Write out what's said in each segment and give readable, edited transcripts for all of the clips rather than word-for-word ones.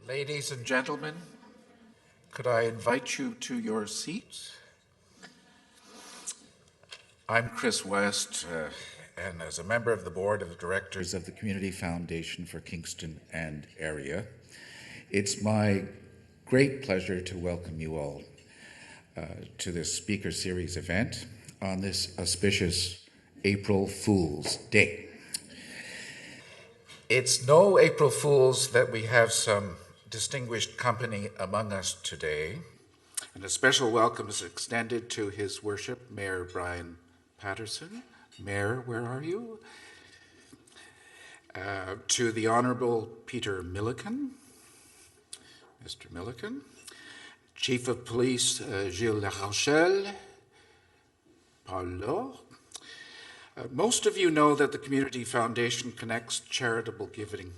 Ladies and gentlemen, could I invite you to your seats? I'm Chris West, and as a member of the board of directors of the Community Foundation for Kingston and area, it's my great pleasure to welcome you all to this speaker series event on this auspicious April Fool's Day. It's no April Fool's that we have some distinguished company among us today, and a special welcome is extended to His Worship, Mayor Brian Patterson. Mayor, where are you? To the Honourable Peter Milliken, Mr. Milliken, Chief of Police Gilles Larochelle, Paulo. Most of you know that the Community Foundation connects charitable giving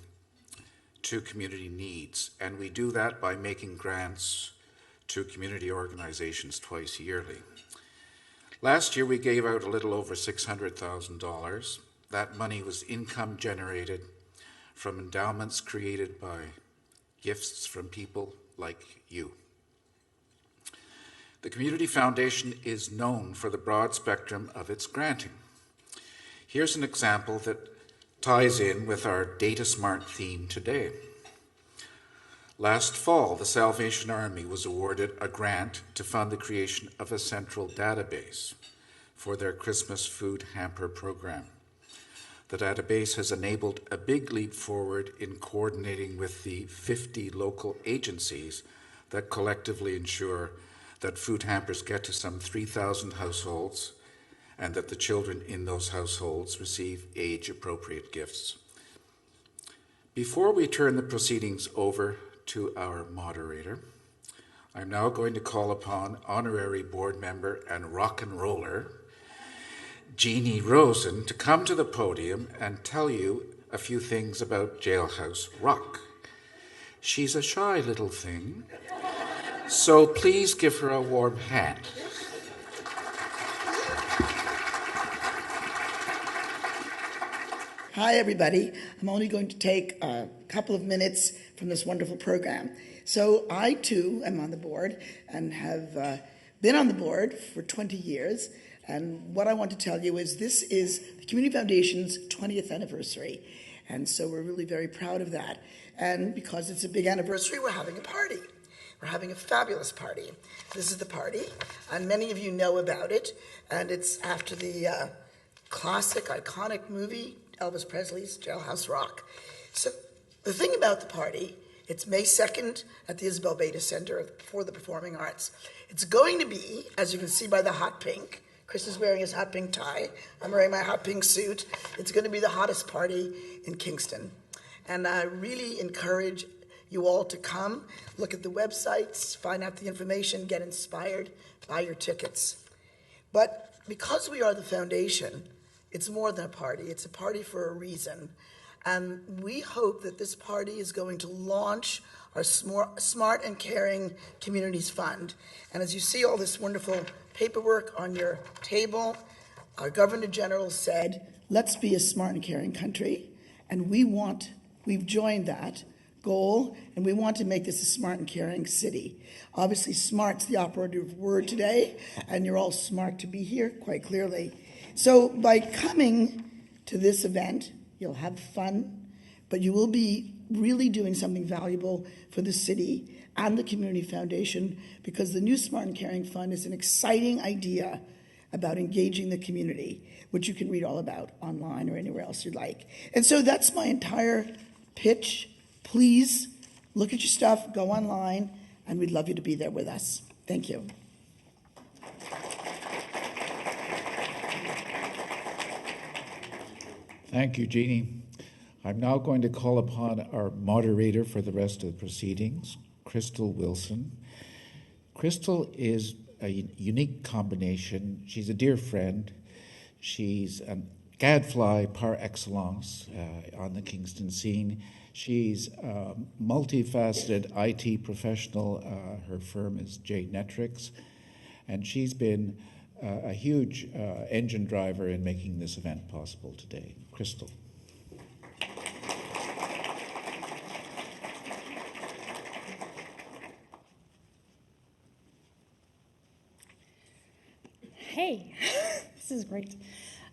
to community needs, and we do that by making grants to community organizations twice yearly. Last year we gave out a little over $600,000. That money was income generated from endowments created by gifts from people like you. The Community Foundation is known for the broad spectrum of its granting. Here's an example that ties in with our Data Smart theme today. Last fall, the Salvation Army was awarded a grant to fund the creation of a central database for their Christmas food hamper program. The database has enabled a big leap forward in coordinating with the 50 local agencies that collectively ensure that food hampers get to some 3,000 households and that the children in those households receive age-appropriate gifts. Before we turn the proceedings over to our moderator, I'm now going to call upon honorary board member and rock and roller, Jeannie Rosen, to come to the podium and tell you a few things about Jailhouse Rock. She's a shy little thing, so please give her a warm hand. Hi, everybody. I'm only going to take a couple of minutes from this wonderful program. So I, too, am on the board and have been on the board for 20 years. And what I want to tell you is this is the Community Foundation's 20th anniversary. And so we're really very proud of that. And because it's a big anniversary, we're having a party. We're having a fabulous party. This is the party, and many of you know about it. And it's after the classic, iconic movie, Elvis Presley's Jailhouse Rock. So the thing about the party, it's May 2nd at the Isabel Beta Center for the Performing Arts. It's going to be, as you can see by the hot pink, Chris is wearing his hot pink tie, I'm wearing my hot pink suit. It's going to be the hottest party in Kingston. And I really encourage you all to come, look at the websites, find out the information, get inspired, buy your tickets. But because we are the foundation, it's more than a party. It's a party for a reason. And we hope that this party is going to launch our Smart and Caring Communities Fund. And as you see all this wonderful paperwork on your table, our Governor General said, let's be a smart and caring country. And we've joined that goal, and we want to make this a smart and caring city. Obviously, smart's the operative word today, and you're all smart to be here, quite clearly. So by coming to this event, you'll have fun, but you will be really doing something valuable for the city and the Community Foundation, because the new Smart and Caring Fund is an exciting idea about engaging the community, which you can read all about online or anywhere else you'd like. And so that's my entire pitch. Please look at your stuff, go online, and we'd love you to be there with us. Thank you. Thank you, Jeannie. I'm now going to call upon our moderator for the rest of the proceedings, Crystal Wilson. Crystal is a unique combination. She's a dear friend. She's a gadfly par excellence on the Kingston scene. She's a multifaceted IT professional. Her firm is J Netrix, and she's been a huge engine driver in making this event possible today. Crystal. Okay, this is great.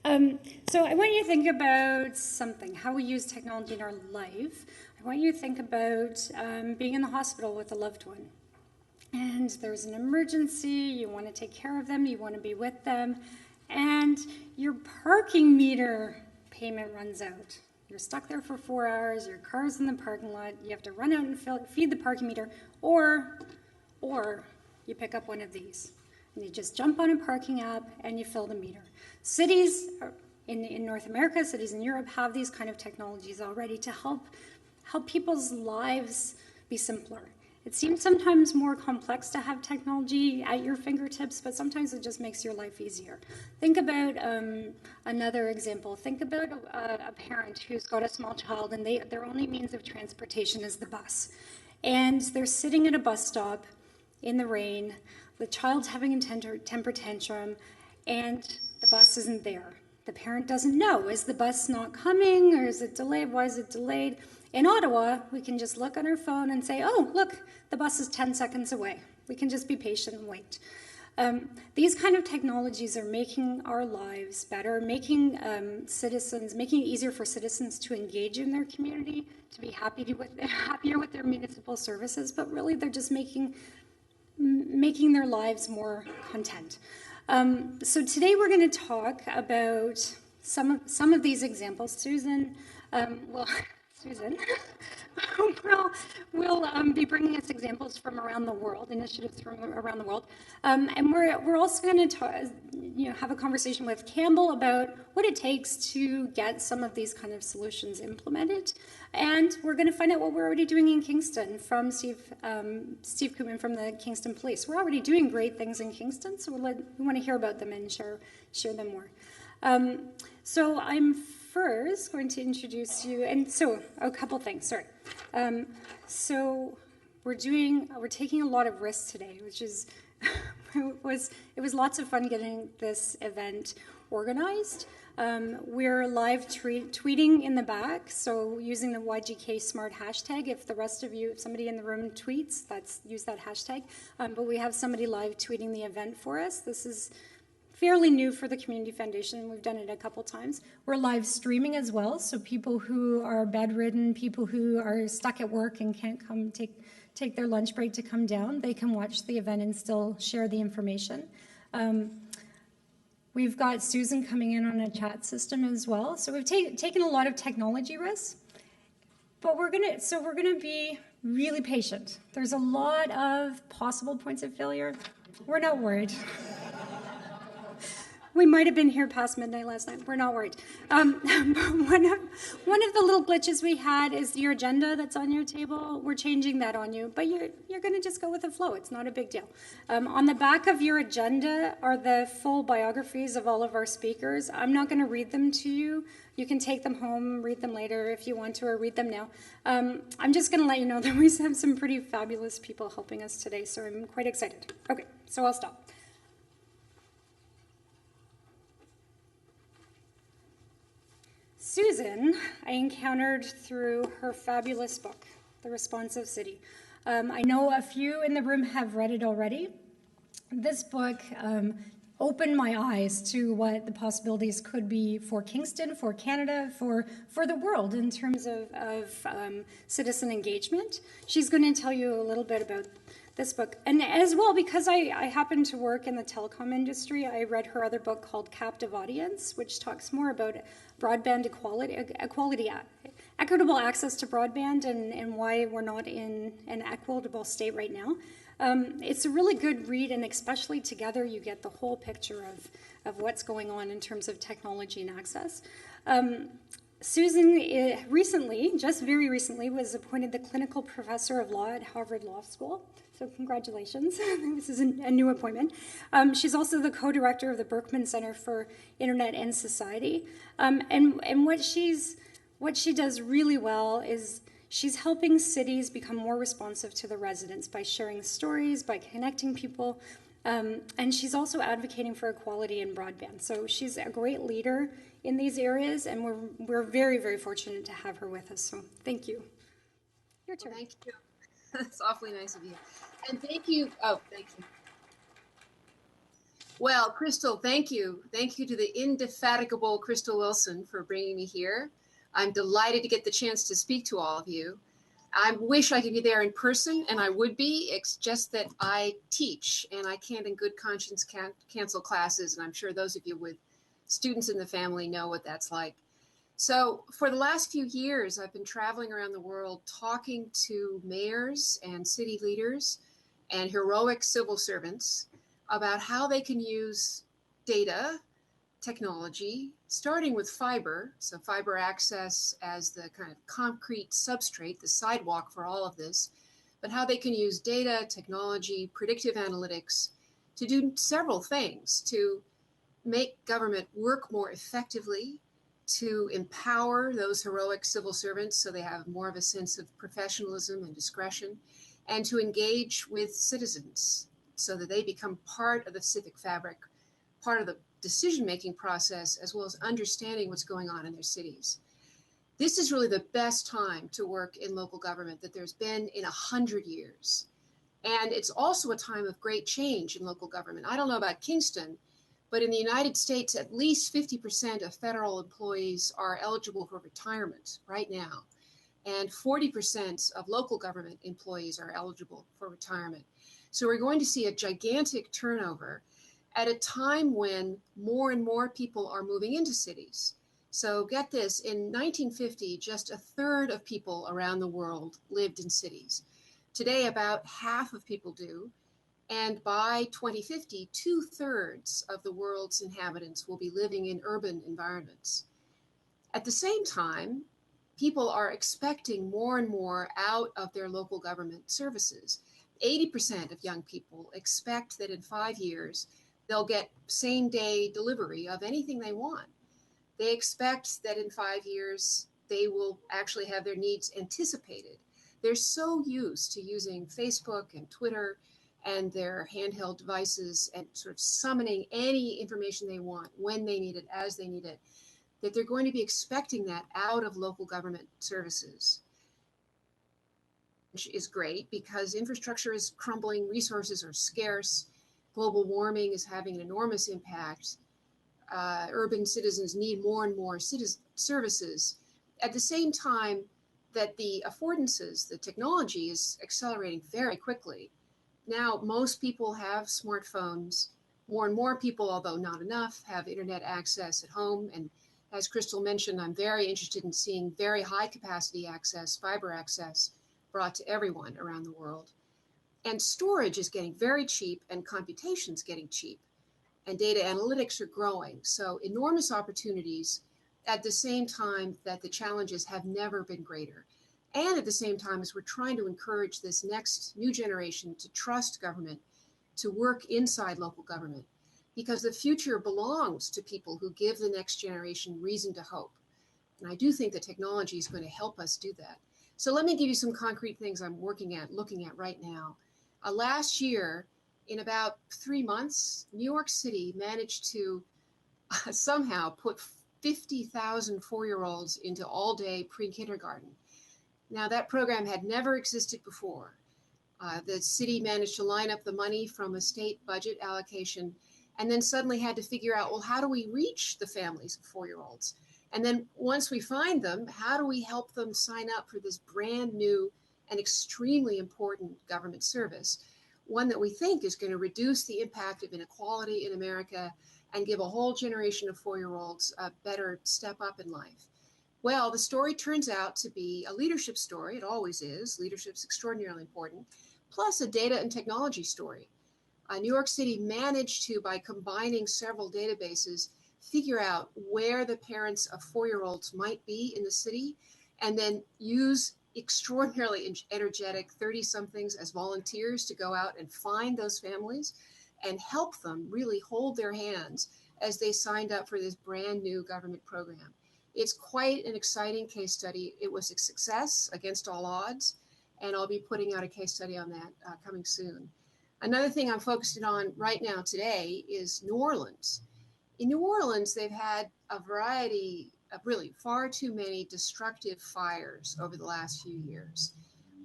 So I want you to think about something, how we use technology in our life. I want you to think about being in the hospital with a loved one. And there's an emergency, you want to take care of them, you want to be with them, and your parking meter payment runs out. You're stuck there for 4 hours, your car's in the parking lot, you have to run out and feed the parking meter, or you pick up one of these. And you just jump on a parking app and you fill the meter. Cities in North America, cities in Europe have these kind of technologies already to help people's lives be simpler. It seems sometimes more complex to have technology at your fingertips, but sometimes it just makes your life easier. Think about another example. Think about a parent who's got a small child and their only means of transportation is the bus. And they're sitting at a bus stop in the rain, the child's having a temper tantrum, and the bus isn't there. The parent doesn't know, is the bus not coming, or is it delayed? Why is it delayed? In Ottawa, we can just look on our phone and say, oh, look, the bus is 10 seconds away. We can just be patient and wait. These kind of technologies are making our lives better, making it easier for citizens to engage in their community, to be happier with their municipal services, but really they're just making their lives more content. So today we're going to talk about some of these examples. Susan will be bringing us examples from around the world, initiatives from around the world, and we're also going to have a conversation with Campbell about what it takes to get some of these kind of solutions implemented, and we're going to find out what we're already doing in Kingston from Steve Koopman from the Kingston Police. We're already doing great things in Kingston, so we want to hear about them and share them more. So I'm first going to introduce you, and so a couple things. Sorry. So we're taking a lot of risks today, which is it was lots of fun getting this event organized. We're live tweeting in the back, so using the YGK Smart hashtag. If somebody in the room tweets, use that hashtag. But we have somebody live tweeting the event for us. This is fairly new for the Community Foundation. We've done it a couple times. We're live streaming as well, so people who are bedridden, people who are stuck at work and can't come take their lunch break to come down, they can watch the event and still share the information. We've got Susan coming in on a chat system as well. So we've taken a lot of technology risks, but we're gonna be really patient. There's a lot of possible points of failure. We're not worried. We might have been here past midnight last night. We're not worried. One of the little glitches we had is your agenda that's on your table. We're changing that on you, but you're going to just go with the flow. It's not a big deal. On the back of your agenda are the full biographies of all of our speakers. I'm not going to read them to you. You can take them home, read them later if you want to, or read them now. I'm just going to let you know that we have some pretty fabulous people helping us today, so I'm quite excited. Okay, so I'll stop. Susan, I encountered through her fabulous book, The Responsive City. I know a few in the room have read it already. This book opened my eyes to what the possibilities could be for Kingston, for Canada, for the world in terms of citizen engagement. She's going to tell you a little bit about this book. And as well, because I happen to work in the telecom industry, I read her other book called Captive Audience, which talks more about broadband equitable access to broadband and why we're not in an equitable state right now. It's a really good read, and especially together you get the whole picture of what's going on in terms of technology and access. Susan just very recently, was appointed the clinical professor of law at Harvard Law School. So congratulations. This is a new appointment. She's also the co-director of the Berkman Center for Internet and Society. And what she does really well is she's helping cities become more responsive to the residents by sharing stories, by connecting people, and she's also advocating for equality in broadband. So she's a great leader in these areas, and we're very, very fortunate to have her with us. So thank you. Your turn. Well, thank you. That's awfully nice of you. And thank you. Oh, thank you. Well, Crystal, thank you. Thank you to the indefatigable Crystal Wilson for bringing me here. I'm delighted to get the chance to speak to all of you. I wish I could be there in person, and I would be. It's just that I teach, and I can't in good conscience cancel classes, and I'm sure those of you with students in the family know what that's like. So for the last few years, I've been traveling around the world talking to mayors and city leaders and heroic civil servants about how they can use data technology, starting with fiber, so fiber access as the kind of concrete substrate, the sidewalk for all of this, but how they can use data, technology, predictive analytics to do several things to make government work more effectively, to empower those heroic civil servants so they have more of a sense of professionalism and discretion, and to engage with citizens so that they become part of the civic fabric, part of the decision-making process, as well as understanding what's going on in their cities. This is really the best time to work in local government that there's been in 100 years. And it's also a time of great change in local government. I don't know about Kingston, but in the United States, at least 50% of federal employees are eligible for retirement right now. And 40% of local government employees are eligible for retirement. So we're going to see a gigantic turnover at a time when more and more people are moving into cities. So get this, in 1950, just a third of people around the world lived in cities. Today, about half of people do. And by 2050, 2/3 of the world's inhabitants will be living in urban environments. At the same time, people are expecting more and more out of their local government services. 80% of young people expect that in 5 years, they'll get same-day delivery of anything they want. They expect that in 5 years, they will actually have their needs anticipated. They're so used to using Facebook and Twitter and their handheld devices and sort of summoning any information they want when they need it, as they need it, that they're going to be expecting that out of local government services. Which is great because infrastructure is crumbling, resources are scarce, global warming is having an enormous impact. Urban citizens need more and more services. At the same time that the affordances, the technology is accelerating very quickly. Now, most people have smartphones. More and more people, although not enough, have internet access at home. And as Crystal mentioned, I'm very interested in seeing very high capacity access, fiber access, brought to everyone around the world. And storage is getting very cheap and computation is getting cheap. And data analytics are growing. So enormous opportunities at the same time that the challenges have never been greater. And at the same time as we're trying to encourage this next new generation to trust government, to work inside local government, because the future belongs to people who give the next generation reason to hope. And I do think that technology is going to help us do that. So let me give you some concrete things I'm looking at right now. Last year, in about 3 months, New York City managed to somehow put 50,000 4-year-olds into all-day pre-kindergarten. Now, that program had never existed before. The city managed to line up the money from a state budget allocation and then suddenly had to figure out, well, how do we reach the families of 4-year-olds? And then once we find them, how do we help them sign up for this brand new and extremely important government service, one that we think is going to reduce the impact of inequality in America and give a whole generation of 4-year-olds a better step up in life? Well, the story turns out to be a leadership story. It always is. Leadership's extraordinarily important, plus a data and technology story. New York City managed to, by combining several databases, figure out where the parents of 4-year-olds might be in the city, and then use extraordinarily energetic 30-somethings as volunteers to go out and find those families and help them really hold their hands as they signed up for this brand new government program. It's quite an exciting case study. It was a success against all odds, and I'll be putting out a case study on that coming soon. Another thing I'm focusing on right now today is New Orleans. In New Orleans, they've had a variety of really far too many destructive fires over the last few years.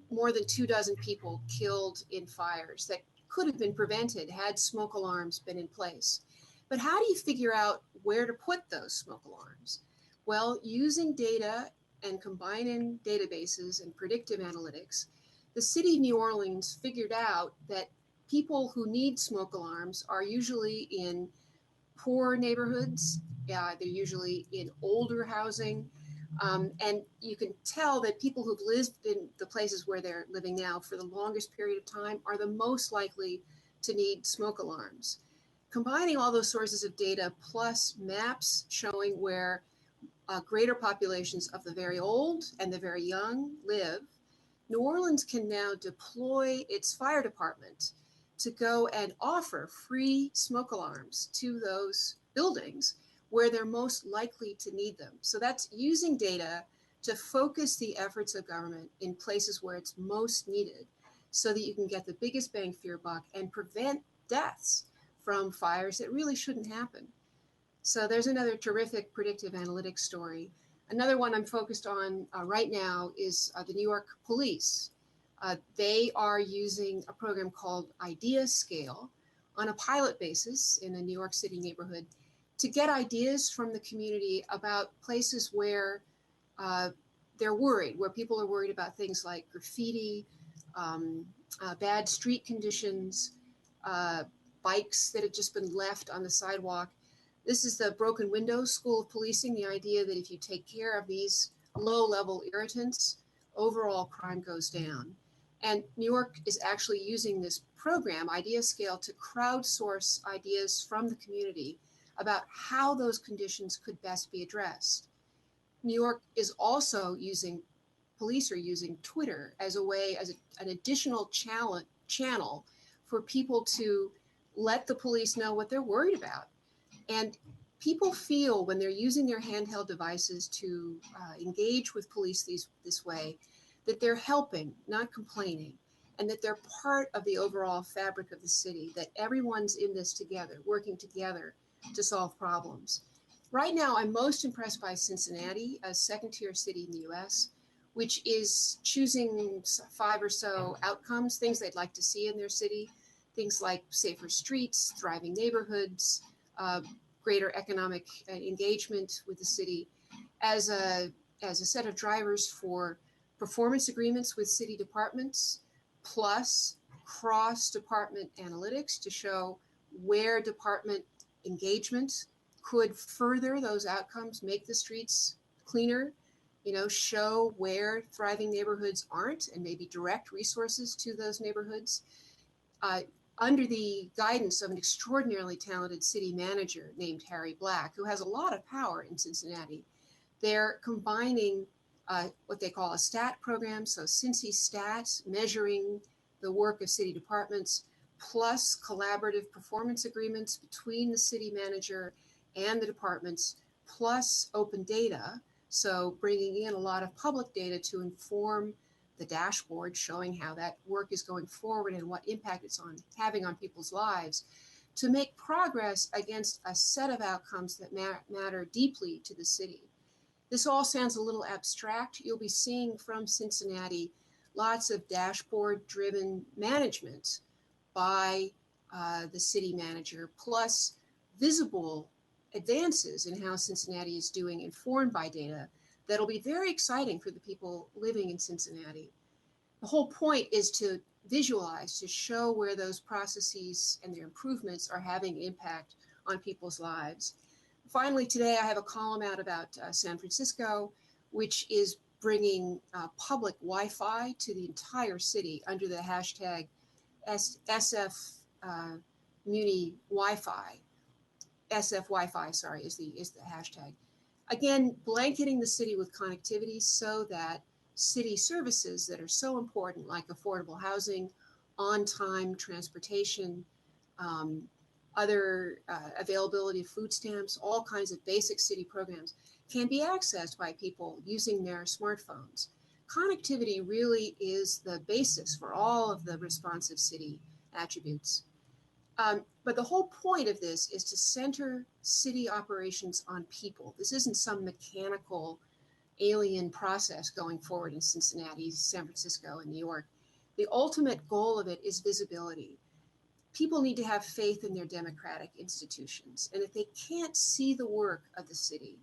More than 24 people killed in fires that could have been prevented had smoke alarms been in place. But how do you figure out where to put those smoke alarms? Well, using data and combining databases and predictive analytics, the city of New Orleans figured out that people who need smoke alarms are usually in poor neighborhoods. They're usually in older housing. And you can tell that people who've lived in the places where they're living now for the longest period of time are the most likely to need smoke alarms. Combining all those sources of data plus maps showing where greater populations of the very old and the very young live, New Orleans can now deploy its fire department to go and offer free smoke alarms to those buildings where they're most likely to need them. So that's using data to focus the efforts of government in places where it's most needed so that you can get the biggest bang for your buck and prevent deaths from fires that really shouldn't happen. So there's another terrific predictive analytics story. Another one I'm focused on right now is the New York Police. They are using a program called Idea Scale on a pilot basis in a New York City neighborhood to get ideas from the community about places where they're worried, where people are worried about things like graffiti, bad street conditions, bikes that have just been left on the sidewalk. This is the Broken Windows School of Policing, the idea that if you take care of these low-level irritants, overall crime goes down. And New York is actually using this program, Idea Scale, to crowdsource ideas from the community about how those conditions could best be addressed. New York is also police are using Twitter as a way, as an additional channel for people to let the police know what they're worried about. And people feel when they're using their handheld devices to engage with police this way, that they're helping, not complaining, and that they're part of the overall fabric of the city, that everyone's in this together, working together to solve problems. Right now, I'm most impressed by Cincinnati, a second-tier city in the U.S., which is choosing 5 or so outcomes, things they'd like to see in their city, things like safer streets, thriving neighborhoods, greater economic engagement with the city, as a set of drivers for performance agreements with city departments, plus cross-department analytics to show where department engagement could further those outcomes, make the streets cleaner, show where thriving neighborhoods aren't and maybe direct resources to those neighborhoods. Under the guidance of an extraordinarily talented city manager named Harry Black, who has a lot of power in Cincinnati, they're combining what they call a STAT program, so Cincy Stat, measuring the work of city departments, plus collaborative performance agreements between the city manager and the departments, plus open data, so bringing in a lot of public data to inform the dashboard showing how that work is going forward and what impact it's having on people's lives, to make progress against a set of outcomes that matter deeply to the city. This all sounds a little abstract. You'll be seeing from Cincinnati lots of dashboard-driven management by the city manager, plus visible advances in how Cincinnati is doing informed by data that'll be very exciting for the people living in Cincinnati. The whole point is to visualize, to show where those processes and their improvements are having impact on people's lives. Finally, today I have a column out about San Francisco, which is bringing public Wi-Fi to the entire city under the hashtag SF Muni Wi-Fi. SF Wi-Fi, sorry, is the hashtag. Again, blanketing the city with connectivity so that city services that are so important, like affordable housing, on-time transportation, other availability of food stamps, all kinds of basic city programs can be accessed by people using their smartphones. Connectivity really is the basis for all of the responsive city attributes. But the whole point of this is to center city operations on people. This isn't some mechanical alien process going forward in Cincinnati, San Francisco, and New York. The ultimate goal of it is visibility. people need to have faith in their democratic institutions. And if they can't see the work of the city,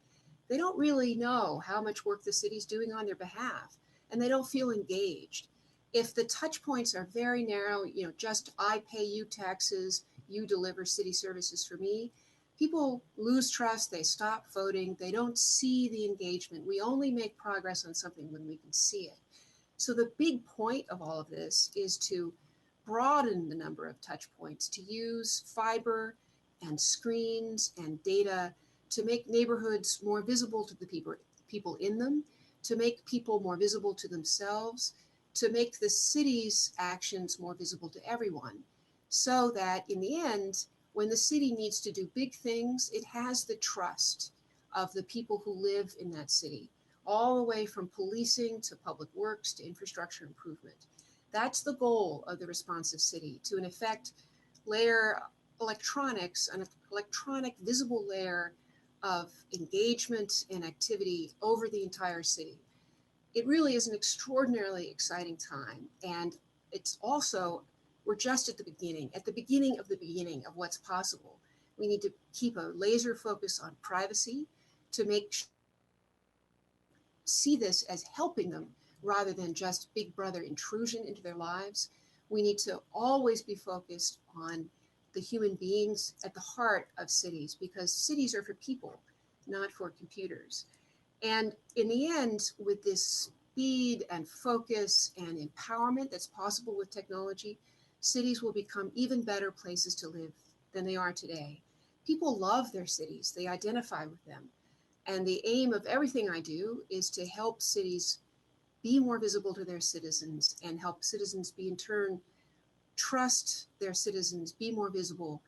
they don't really know how much work the city's doing on their behalf, and they don't feel engaged. If the touch points are very narrow, just I pay you taxes, you deliver city services for me, people lose trust, they stop voting, they don't see the engagement. We only make progress on something when we can see it. So the big point of all of this is to broaden the number of touch points, to use fiber and screens and data to make neighborhoods more visible to the people in them, to make people more visible to themselves, to make the city's actions more visible to everyone, so that in the end, when the city needs to do big things, it has the trust of the people who live in that city, all the way from policing to public works to infrastructure improvement. That's the goal of the responsive city, to in effect layer electronics, an electronic visible layer of engagement and activity over the entire city. It really is an extraordinarily exciting time. And it's also, we're just at the beginning of the beginning of what's possible. We need to keep a laser focus on privacy to see this as helping them rather than just big brother intrusion into their lives. We need to always be focused on the human beings at the heart of cities, because cities are for people, not for computers. And in the end, with this speed and focus and empowerment that's possible with technology, cities will become even better places to live than they are today. People love their cities, they identify with them. And the aim of everything I do is to help cities be more visible to their citizens and help citizens be in turn trust their citizens, be more visible,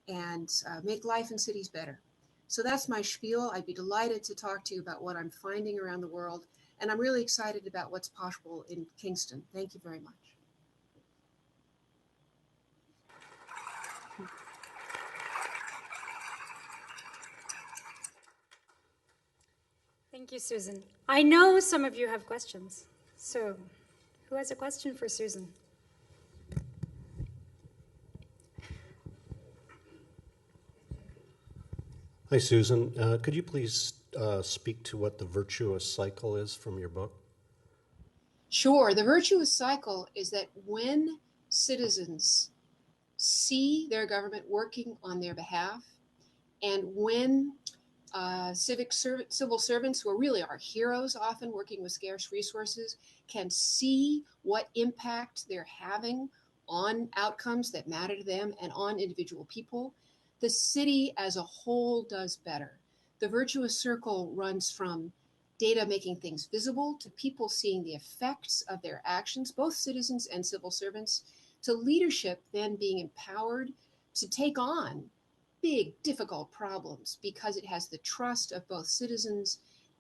and make life in cities better. So that's my spiel. I'd be delighted to talk to you about what I'm finding around the world. And I'm really excited about what's possible in Kingston. Thank you very much. Thank you, Susan. I know some of you have questions. So who has a question for Susan? Hi, Susan. Could you please speak to what the virtuous cycle is from your book? Sure. The virtuous cycle is that when citizens see their government working on their behalf, and when civil servants, who are really our heroes, often working with scarce resources, can see what impact they're having on outcomes that matter to them and on individual people, the city as a whole does better. The virtuous circle runs from data making things visible to people seeing the effects of their actions, both citizens and civil servants, to leadership then being empowered to take on big, difficult problems because it has the trust of both citizens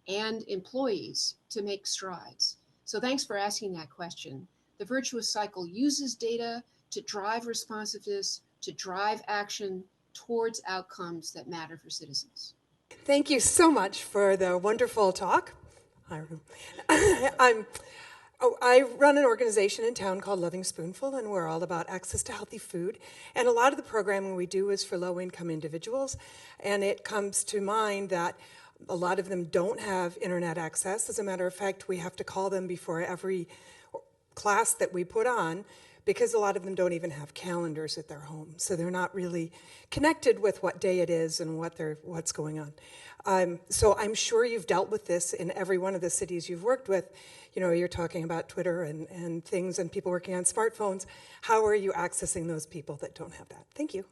and employees to make strides. So thanks for asking that question. The virtuous cycle uses data to drive responsiveness, to drive action towards outcomes that matter for citizens. Thank you so much for the wonderful talk. I run an organization in town called Loving Spoonful, and we're all about access to healthy food. And a lot of the programming we do is for low-income individuals, and it comes to mind that a lot of them don't have internet access. As a matter of fact, we have to call them before every class that we put on, because a lot of them don't even have calendars at their home. So they're not really connected with what day it is and what's going on. So I'm sure you've dealt with this in every one of the cities you've worked with. You know, you're talking about Twitter and things and people working on smartphones. How are you accessing those people that don't have that? Thank you.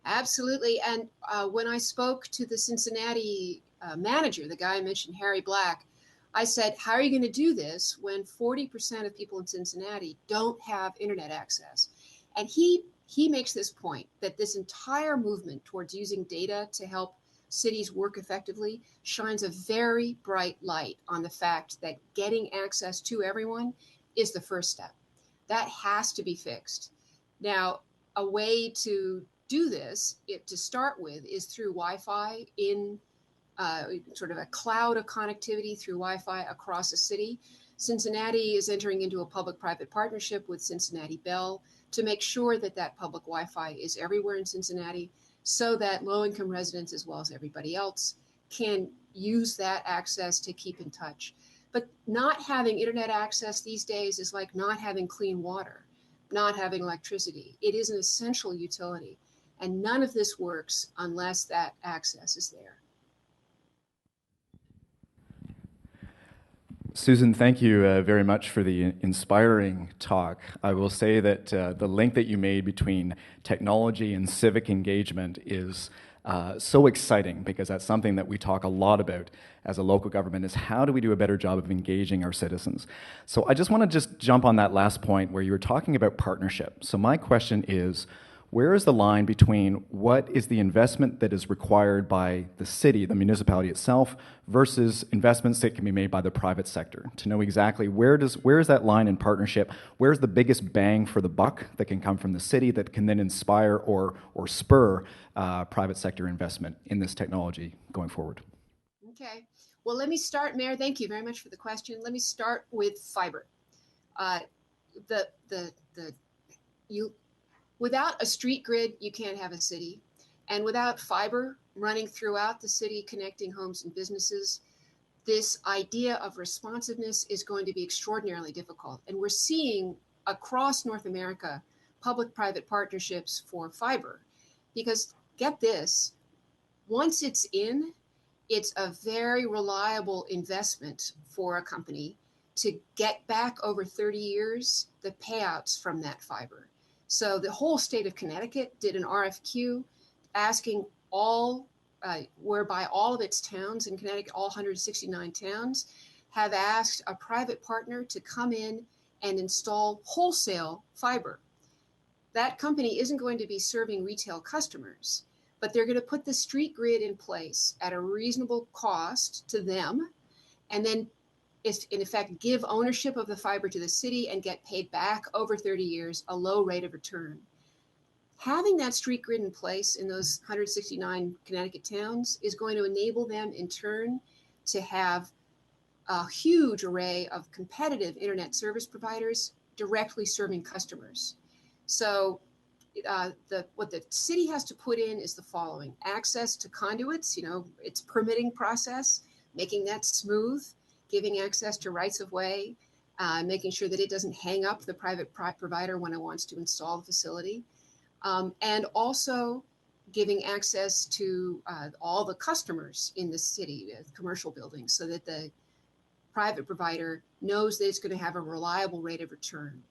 Absolutely. And when I spoke to the Cincinnati manager, the guy I mentioned, Harry Black, I said, how are you going to do this when 40% of people in Cincinnati don't have internet access? And he makes this point that this entire movement towards using data to help cities work effectively shines a very bright light on the fact that getting access to everyone is the first step. That has to be fixed. Now, a way to do this, to start with, is through Wi-Fi in sort of a cloud of connectivity through Wi-Fi across a city. Cincinnati is entering into a public-private partnership with Cincinnati Bell to make sure that that public Wi-Fi is everywhere in Cincinnati, so that low-income residents, as well as everybody else, can use that access to keep in touch. But not having internet access these days is like not having clean water, not having electricity. It is an essential utility, and none of this works unless that access is there. Susan, thank you very much for the inspiring talk. I will say that the link that you made between technology and civic engagement is so exciting, because that's something that we talk a lot about as a local government, is how do we do a better job of engaging our citizens. So I just want to jump on that last point where you were talking about partnership. So my question is, where is the line between what is the investment that is required by the city, the municipality itself, versus investments that can be made by the private sector? To know exactly where is that line in partnership? Where's the biggest bang for the buck that can come from the city that can then inspire or spur private sector investment in this technology going forward? Okay. Well, let me start, Mayor. Thank you very much for the question. Let me start with fiber. Without a street grid, you can't have a city. And without fiber running throughout the city, connecting homes and businesses, this idea of responsiveness is going to be extraordinarily difficult. And we're seeing across North America public-private partnerships for fiber. Because get this, once it's in, it's a very reliable investment for a company to get back over 30 years the payouts from that fiber. So the whole state of Connecticut did an RFQ asking whereby all of its towns in Connecticut, all 169 towns, have asked a private partner to come in and install wholesale fiber. That company isn't going to be serving retail customers, but they're going to put the street grid in place at a reasonable cost to them, and then in effect, give ownership of the fiber to the city and get paid back over 30 years, a low rate of return. Having that street grid in place in those 169 Connecticut towns is going to enable them in turn to have a huge array of competitive internet service providers directly serving customers. So what the city has to put in is the following: access to conduits, its permitting process, making that smooth, giving access to rights of way, making sure that it doesn't hang up the private provider when it wants to install the facility, and also giving access to all the customers in the city, commercial buildings, so that the private provider knows that it's going to have a reliable rate of return.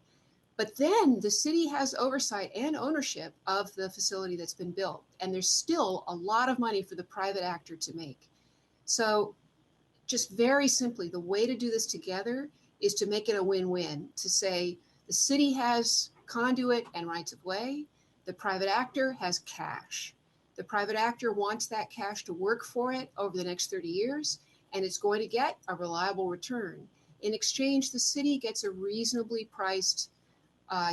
But then the city has oversight and ownership of the facility that's been built, and there's still a lot of money for the private actor to make. So just very simply, the way to do this together is to make it a win-win, to say the city has conduit and rights of way, the private actor has cash. The private actor wants that cash to work for it over the next 30 years, and it's going to get a reliable return. In exchange, the city gets a reasonably priced,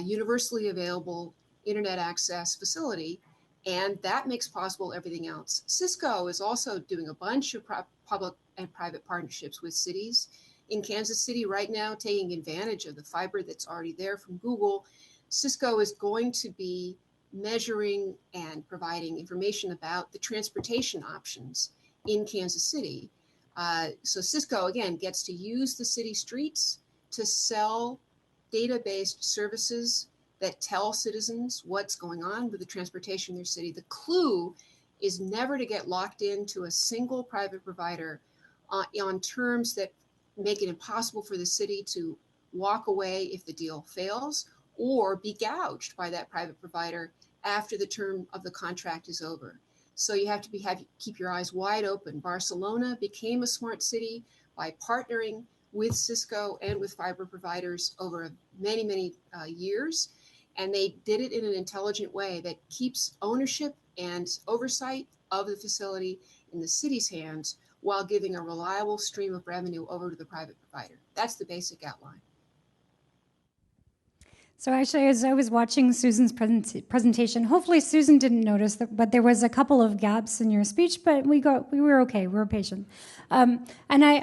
universally available internet access facility, and that makes possible everything else. Cisco is also doing a bunch of public and private partnerships with cities. In Kansas City right now, taking advantage of the fiber that's already there from Google, Cisco is going to be measuring and providing information about the transportation options in Kansas City. So Cisco, again, gets to use the city streets to sell data-based services that tell citizens what's going on with the transportation in their city. The clue is never to get locked into a single private provider on terms that make it impossible for the city to walk away if the deal fails, or be gouged by that private provider after the term of the contract is over. So you have to keep your eyes wide open. Barcelona became a smart city by partnering with Cisco and with fiber providers over many, many years. And they did it in an intelligent way that keeps ownership and oversight of the facility in the city's hands while giving a reliable stream of revenue over to the private provider. That's the basic outline. So actually, as I was watching Susan's presentation, hopefully Susan didn't notice that, but there was a couple of gaps in your speech, but we were okay, we were patient. And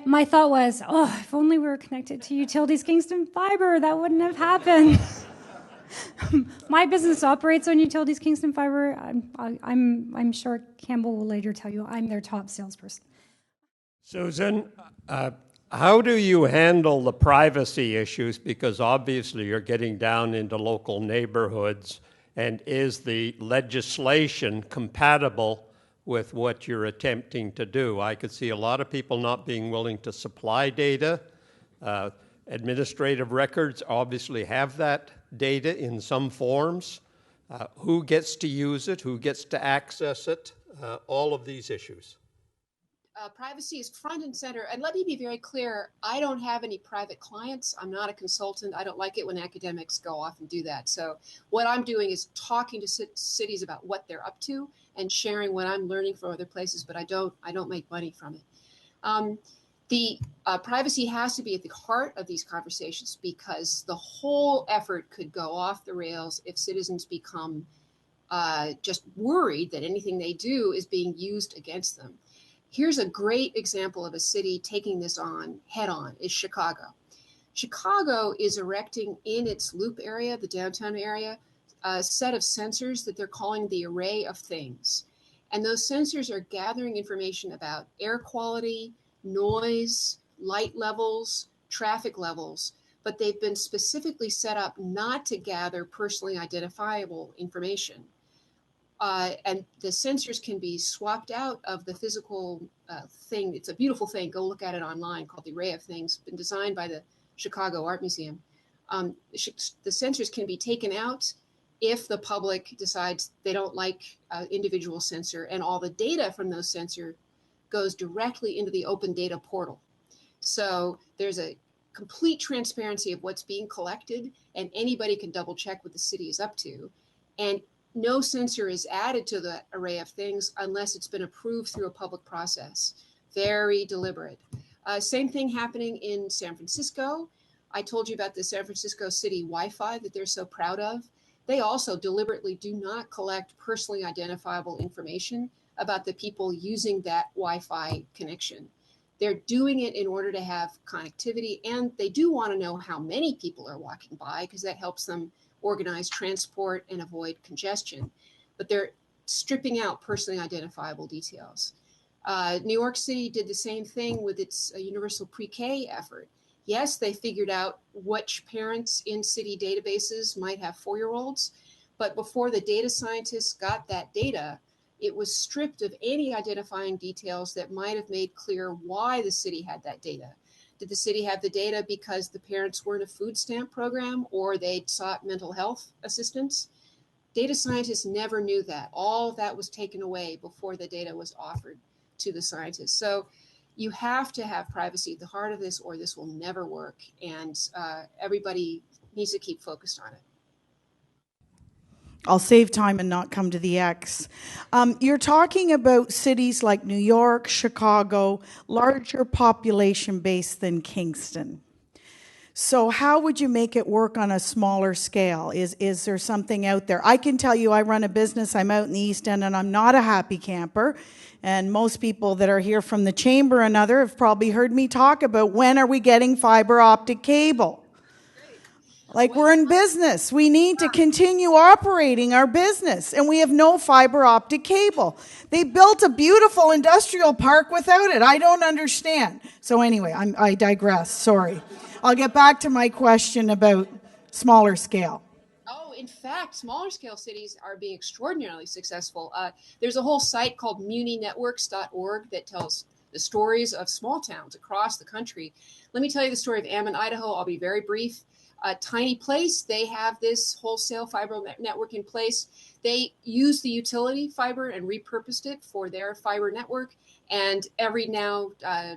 my thought was, if only we were connected to Utilities Kingston Fiber, that wouldn't have happened. My business operates on Utilities Kingston Fiber. I'm sure Campbell will later tell you I'm their top salesperson. Susan, how do you handle the privacy issues? Because obviously you're getting down into local neighborhoods, and is the legislation compatible with what you're attempting to do? I could see a lot of people not being willing to supply data. Administrative records obviously have that data in some forms. Who gets to use it? Who gets to access it? All of these issues. Privacy is front and center. And let me be very clear, I don't have any private clients. I'm not a consultant. I don't like it when academics go off and do that. So what I'm doing is talking to cities about what they're up to and sharing what I'm learning from other places, but I don't make money from it. The privacy has to be at the heart of these conversations, because the whole effort could go off the rails if citizens become just worried that anything they do is being used against them. Here's a great example of a city taking this on head on, is Chicago. Chicago is erecting in its loop area, the downtown area, a set of sensors that they're calling the array of things. And those sensors are gathering information about air quality, noise, light levels, traffic levels, but they've been specifically set up not to gather personally identifiable information. And the sensors can be swapped out of the physical thing. It's a beautiful thing. Go look at it online, called the Array of Things, been designed by the Chicago Art Museum. The sensors can be taken out if the public decides they don't like individual sensor, and all the data from those sensors goes directly into the open data portal. So there's a complete transparency of what's being collected, and anybody can double check what the city is up to. And no sensor is added to the array of things unless it's been approved through a public process. Very deliberate. Same thing happening in San Francisco. I told you about the San Francisco City Wi-Fi that they're so proud of. They also deliberately do not collect personally identifiable information about the people using that Wi-Fi connection. They're doing it in order to have connectivity, and they do want to know how many people are walking by, because that helps them organize transport and avoid congestion. But they're stripping out personally identifiable details. New York City did the same thing with its universal pre-K effort. Yes, they figured out which parents in city databases might have 4-year-olds, but before the data scientists got that data, it was stripped of any identifying details that might have made clear why the city had that data. Did the city have the data because the parents were in a food stamp program or they'd sought mental health assistance? Data scientists never knew that. All of that was taken away before the data was offered to the scientists. So you have to have privacy at the heart of this, or this will never work. And everybody needs to keep focused on it. I'll save time and not come to the X. You're talking about cities like New York, Chicago, larger population base than Kingston. So how would you make it work on a smaller scale? Is there something out there? I can tell you I run a business, I'm out in the East End, and I'm not a happy camper. And most people that are here from the chamber and other have probably heard me talk about when are we getting fiber optic cable? Like, we're in business. We need to continue operating our business, and we have no fiber optic cable. They built a beautiful industrial park without it. I don't understand. So anyway, I digress. Sorry. I'll get back to my question about smaller scale. Oh, in fact, smaller scale cities are being extraordinarily successful. There's a whole site called muninetworks.org that tells the stories of small towns across the country. Let me tell you the story of Ammon, Idaho. I'll be very brief. A tiny place, they have this wholesale fiber network in place. They use the utility fiber and repurposed it for their fiber network. And every now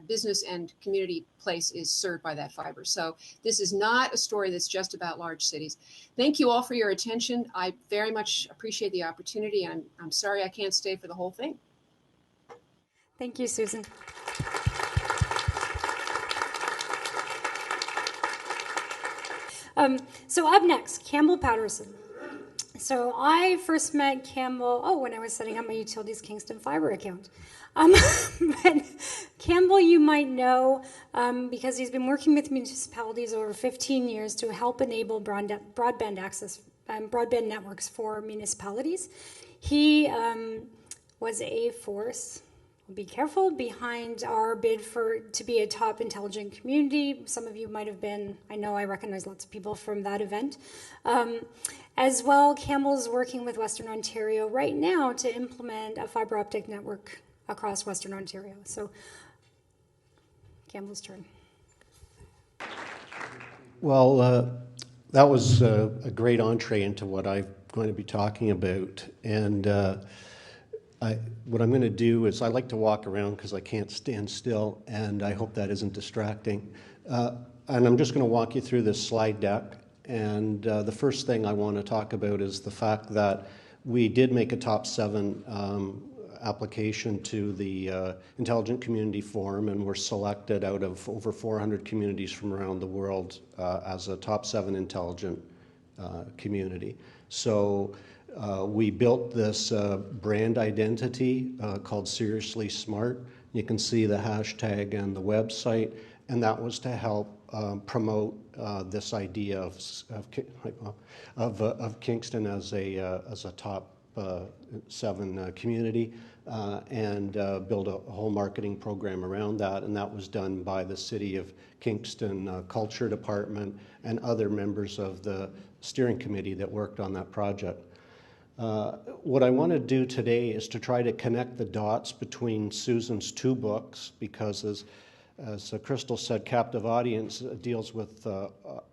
business and community place is served by that fiber. So this is not a story that's just about large cities. Thank you all for your attention. I very much appreciate the opportunity. I'm sorry I can't stay for the whole thing. Thank you, Susan. So up next, Campbell Patterson. So I first met Campbell, when I was setting up my Utilities Kingston Fiber account. But Campbell, you might know, because he's been working with municipalities over 15 years to help enable broadband access broadband networks for municipalities. He was a force, be careful, behind our bid to be a top intelligent community. Some of you might have been, I recognize lots of people from that event. As well, Campbell's working with Western Ontario right now to implement a fiber optic network across Western Ontario. So, Campbell's turn. Well, that was a great entree into what I'm going to be talking about. And what I'm going to do is I like to walk around because I can't stand still, and I hope that isn't distracting. And I'm just going to walk you through this slide deck. And the first thing I want to talk about is the fact that we did make a top 7 application to the Intelligent Community Forum, and were selected out of over 400 communities from around the world as a top 7 intelligent community. So we built this brand identity called Seriously Smart. You can see the hashtag and the website, and that was to help promote this idea of Kingston as a top 7 community, and build a whole marketing program around that. And that was done by the City of Kingston Culture Department and other members of the steering committee that worked on that project. What I want to do today is to try to connect the dots between Susan's 2 books, because as Crystal said, Captive Audience deals with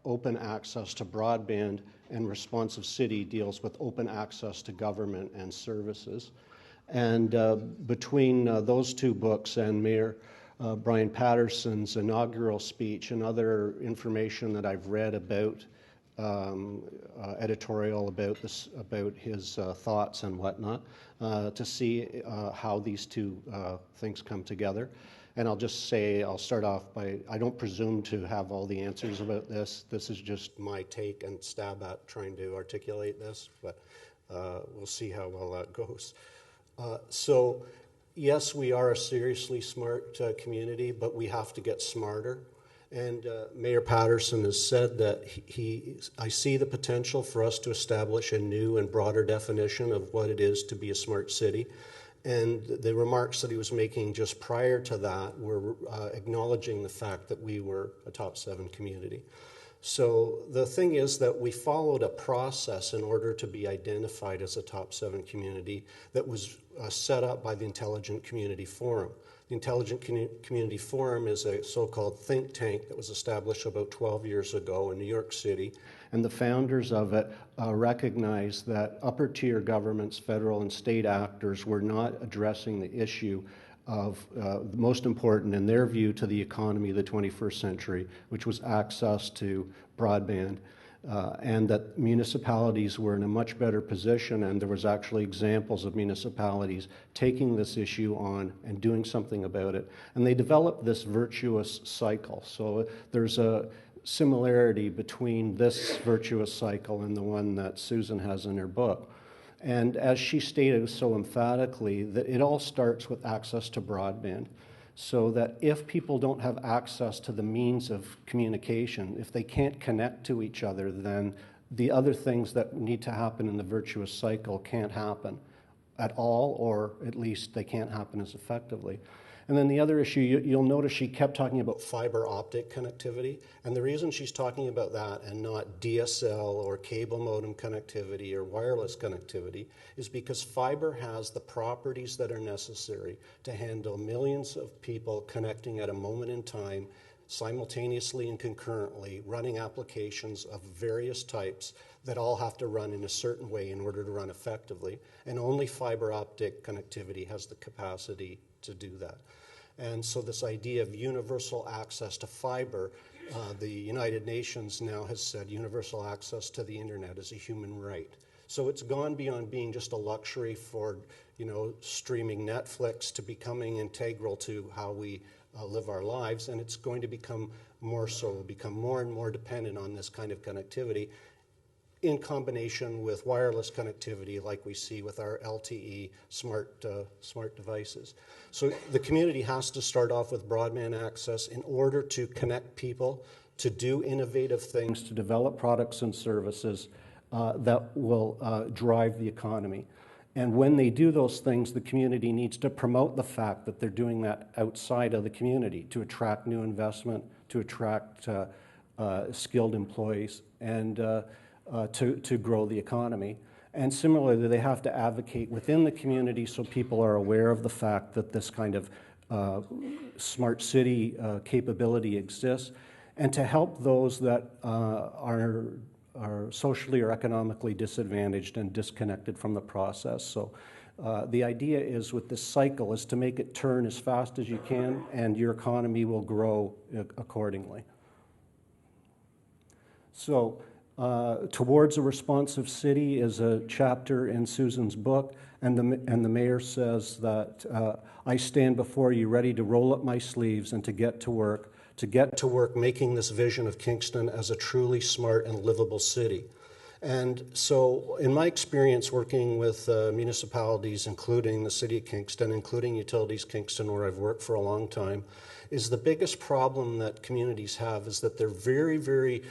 open access to broadband, and Responsive City deals with open access to government and services. And between those 2 books and Mayor Brian Patterson's inaugural speech and other information that I've read about, editorial about his thoughts and whatnot, to see how these 2 things come together. And I'll just say, I'll start off by, I don't presume to have all the answers about this. This is just my take and stab at trying to articulate this, but we'll see how well that goes. So, yes, we are a seriously smart community, but we have to get smarter. And Mayor Patterson has said that I see the potential for us to establish a new and broader definition of what it is to be a smart city. And the remarks that he was making just prior to that were acknowledging the fact that we were a top 7 community. So the thing is that we followed a process in order to be identified as a top 7 community that was set up by the Intelligent Community Forum. The Intelligent Community Forum is a so-called think tank that was established about 12 years ago in New York City, and the founders of it recognized that upper-tier governments, federal and state actors, were not addressing the issue of the most important, in their view, to the economy of the 21st century, which was access to broadband. And that municipalities were in a much better position, and there was actually examples of municipalities taking this issue on and doing something about it. And they developed this virtuous cycle. So there's a similarity between this virtuous cycle and the one that Susan has in her book. And as she stated so emphatically, that it all starts with access to broadband. So that if people don't have access to the means of communication, if they can't connect to each other, then the other things that need to happen in the virtuous cycle can't happen at all, or at least they can't happen as effectively. And then the other issue, you'll notice she kept talking about fiber optic connectivity. And the reason she's talking about that and not DSL or cable modem connectivity or wireless connectivity is because fiber has the properties that are necessary to handle millions of people connecting at a moment in time, simultaneously and concurrently, running applications of various types that all have to run in a certain way in order to run effectively. And only fiber optic connectivity has the capacity to do that. And so this idea of universal access to fiber, the United Nations now has said universal access to the internet is a human right. So it's gone beyond being just a luxury for, streaming Netflix to becoming integral to how we live our lives, and it's going to become more so, become more and more dependent on this kind of connectivity in combination with wireless connectivity like we see with our LTE smart devices. So the community has to start off with broadband access in order to connect people, to do innovative things, to develop products and services that will drive the economy. And when they do those things, the community needs to promote the fact that they're doing that outside of the community to attract new investment, to attract skilled employees, and to grow the economy. And similarly, they have to advocate within the community so people are aware of the fact that this kind of smart city capability exists, and to help those that are socially or economically disadvantaged and disconnected from the process. So the idea is with this cycle is to make it turn as fast as you can, and your economy will grow accordingly. So Towards a Responsive City is a chapter in Susan's book, and the mayor says that I stand before you ready to roll up my sleeves and to get to work making this vision of Kingston as a truly smart and livable city. And so in my experience working with municipalities, including the City of Kingston, including Utilities Kingston, where I've worked for a long time, is the biggest problem that communities have is that they're very, very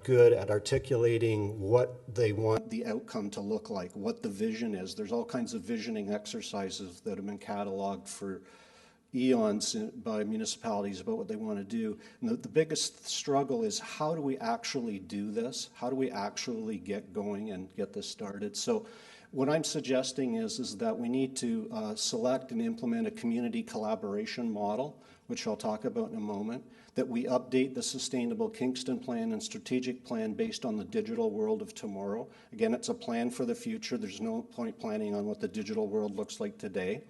good at articulating what they want the outcome to look like, what the vision is. There's all kinds of visioning exercises that have been cataloged for eons by municipalities about what they want to do. And the biggest struggle is, how do we actually do this? How do we actually get going and get this started? So what I'm suggesting is that we need to select and implement a community collaboration model, which I'll talk about in a moment, that we update the Sustainable Kingston Plan and Strategic Plan based on the digital world of tomorrow. Again, it's a plan for the future. There's no point planning on what the digital world looks like today.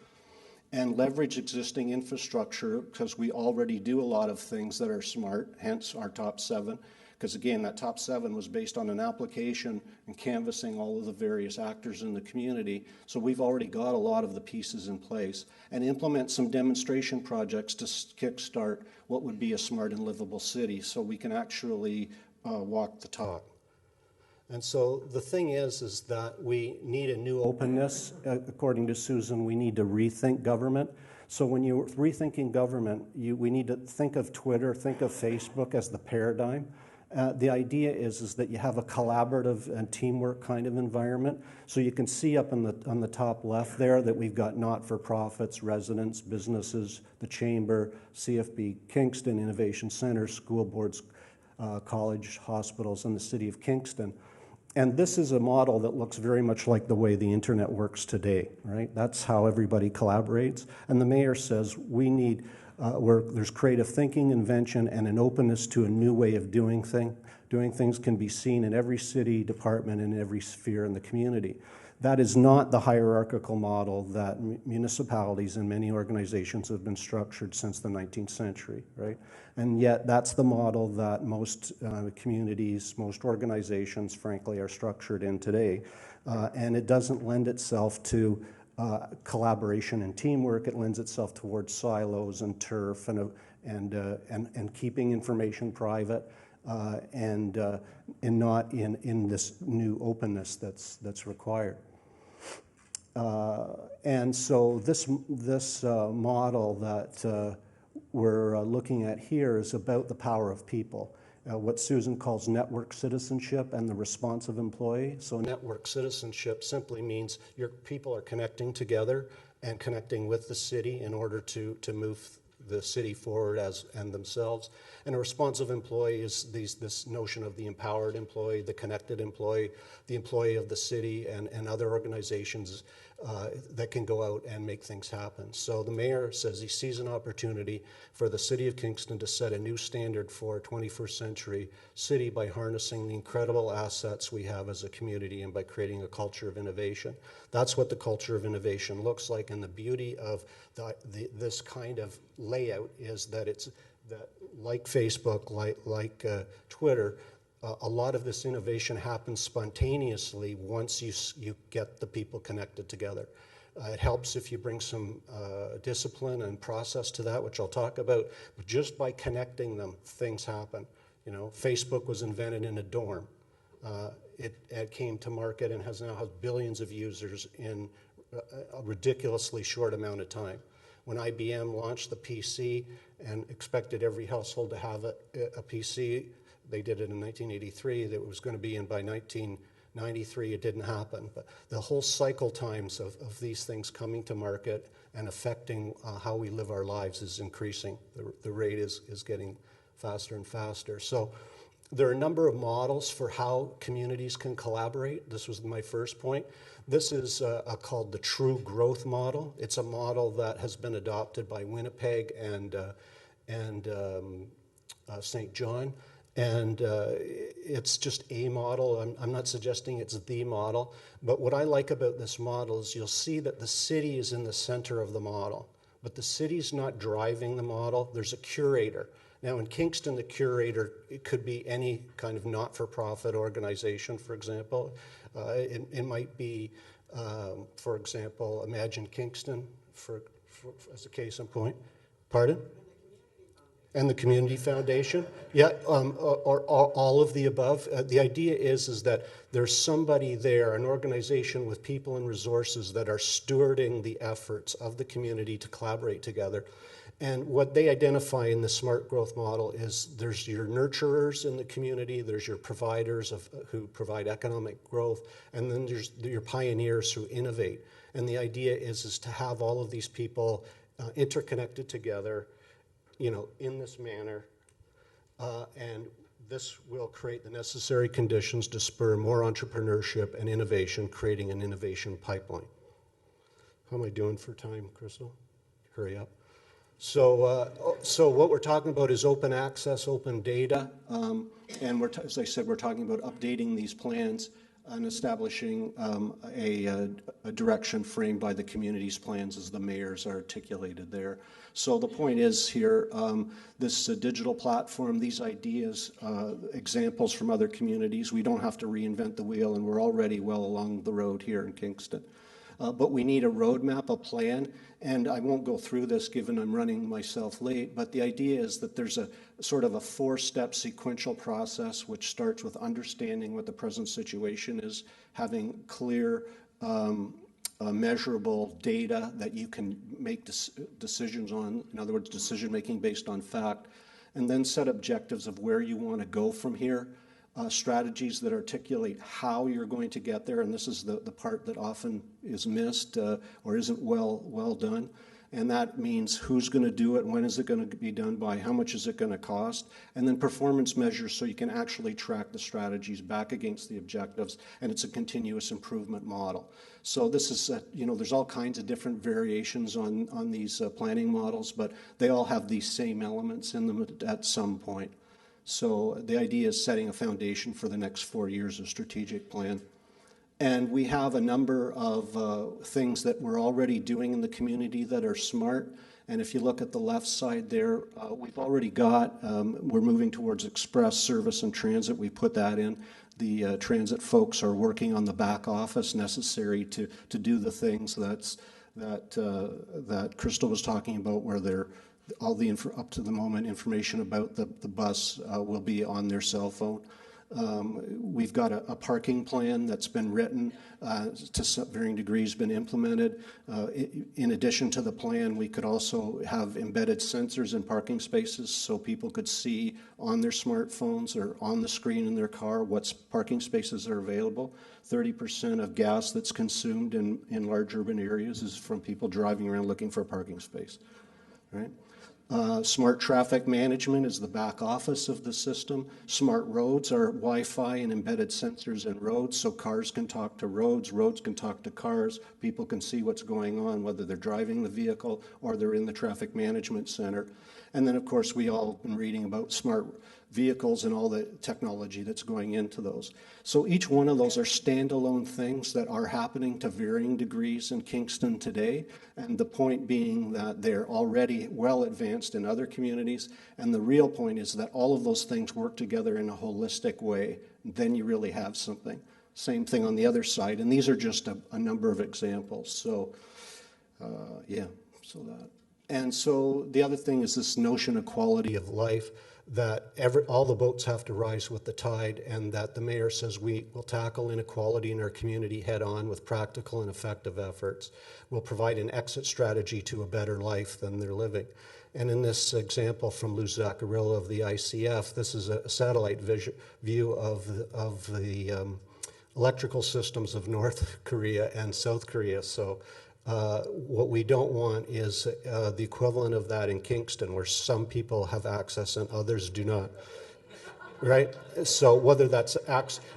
And leverage existing infrastructure, because we already do a lot of things that are smart, hence our top 7. Because again, that top 7 was based on an application and canvassing all of the various actors in the community. So we've already got a lot of the pieces in place. And implement some demonstration projects to kickstart what would be a smart and livable city, so we can actually walk the talk. And so the thing is that we need a new openness. According to Susan, we need to rethink government. So when you're rethinking government, we need to think of Twitter, think of Facebook as the paradigm. The idea is that you have a collaborative and teamwork kind of environment. So you can see up on the top left there that we've got not-for-profits, residents, businesses, the Chamber, CFB, Kingston Innovation Center, school boards, college, hospitals, and the City of Kingston. And this is a model that looks very much like the way the internet works today, right? That's how everybody collaborates. And the mayor says we need, where there's creative thinking, invention, and an openness to a new way of doing things. Doing things can be seen in every city, department, and every sphere in the community. That is not the hierarchical model that municipalities and many organizations have been structured since the 19th century, right? And yet that's the model that most communities, most organizations, frankly, are structured in today. And it doesn't lend itself to collaboration and teamwork. It lends itself towards silos and turf and keeping information private and not in this new openness that's required. And so this model that we're looking at here is about the power of people, what Susan calls network citizenship and the responsive employee. So network citizenship simply means your people are connecting together and connecting with the city in order to move the city forward and themselves. And a responsive employee is this notion of the empowered employee, the connected employee, the employee of the city and other organizations that can go out and make things happen. So the mayor says he sees an opportunity for the City of Kingston to set a new standard for a 21st century city by harnessing the incredible assets we have as a community and by creating a culture of innovation. That's what the culture of innovation looks like, and the beauty of this kind of layout is that it's that, like Facebook, like Twitter, a lot of this innovation happens spontaneously once you get the people connected together. It helps if you bring some discipline and process to that, which I'll talk about. But just by connecting them, things happen. You know, Facebook was invented in a dorm. It came to market and now has billions of users in a ridiculously short amount of time. When IBM launched the PC and expected every household to have a PC, they did it in 1983. That was going to be in by 93, it didn't happen. But the whole cycle times of these things coming to market and affecting how we live our lives is increasing. The rate is getting faster and faster. So there are a number of models for how communities can collaborate. This was my first point. This is called the True Growth Model. It's a model that has been adopted by Winnipeg and St. John. And it's just a model. I'm not suggesting it's the model. But what I like about this model is you'll see that the city is in the center of the model. But the city's not driving the model. There's a curator. Now, in Kingston, the curator, it could be any kind of not-for-profit organization, for example. It might be, for example, Imagine Kingston, as a case in point. Pardon? And the Community Foundation. Yeah, or all of the above. The idea is that there's somebody there, an organization with people and resources that are stewarding the efforts of the community to collaborate together. And what they identify in the smart growth model is there's your nurturers in the community, there's your providers who provide economic growth, and then there's your pioneers who innovate. And the idea is to have all of these people interconnected together, in this manner, and this will create the necessary conditions to spur more entrepreneurship and innovation, creating an innovation pipeline. How am I doing for time, Crystal? Hurry up. So what we're talking about is open access, open data, and as I said, we're talking about updating these plans and establishing a direction framed by the community's plans as the mayor's articulated there. So the point is here, this digital platform, these ideas, examples from other communities, we don't have to reinvent the wheel, and we're already well along the road here in Kingston. But we need a roadmap, a plan, and I won't go through this given I'm running myself late, but the idea is that there's a sort of a 4-step sequential process which starts with understanding what the present situation is, having clear, measurable data that you can make decisions on, in other words, decision-making based on fact, and then set objectives of where you want to go from here. Strategies that articulate how you're going to get there, and this is the part that often is missed or isn't well done. And that means who's going to do it, when is it going to be done by, how much is it going to cost, and then performance measures so you can actually track the strategies back against the objectives, and it's a continuous improvement model. So this is, there's all kinds of different variations on these planning models, but they all have these same elements in them at some point. So the idea is setting a foundation for the next 4 years of strategic plan. And we have a number of things that we're already doing in the community that are smart. And if you look at the left side there, we've already got, we're moving towards express service and transit. We put that in. The transit folks are working on the back office necessary to do the things that Crystal was talking about, where they're all the up to the moment information about the bus will be on their cell phone. We've got a parking plan that's been written, to varying degrees been implemented. In addition to the plan, we could also have embedded sensors in parking spaces so people could see on their smartphones or on the screen in their car what parking spaces are available. 30% of gas that's consumed in large urban areas is from people driving around looking for a parking space, right? Smart traffic management is the back office of the system. Smart roads are Wi-Fi and embedded sensors in roads, so cars can talk to roads, roads can talk to cars, people can see what's going on, whether they're driving the vehicle or they're in the traffic management center. And then, of course, we all have been reading about smart vehicles and all the technology that's going into those. So each one of those are standalone things that are happening to varying degrees in Kingston today, and the point being that they're already well advanced in other communities, and the real point is that all of those things work together in a holistic way, then you really have something. Same thing on the other side, and these are just a number of examples. So, And so the other thing is this notion of quality of life, that all the boats have to rise with the tide, and that the mayor says we will tackle inequality in our community head on with practical and effective efforts. We'll provide an exit strategy to a better life than they're living. And in this example from Lou Zaccarillo of the ICF, this is a satellite view of the electrical systems of North Korea and South Korea. So what we don't want is the equivalent of that in Kingston, where some people have access and others do not. Right? So whether that's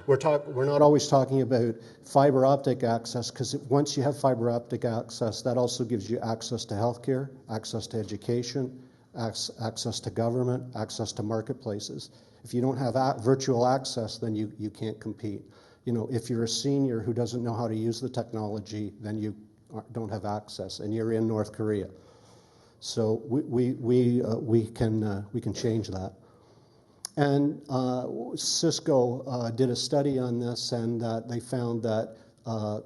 we're not always talking about fiber optic access, because once you have fiber optic access, that also gives you access to healthcare, access to education, access to government, access to marketplaces. If you don't have virtual access, then you can't compete. You know, if you're a senior who doesn't know how to use the technology, then you don't have access, and you're in North Korea. So we can change that. And Cisco did a study on this, and they found that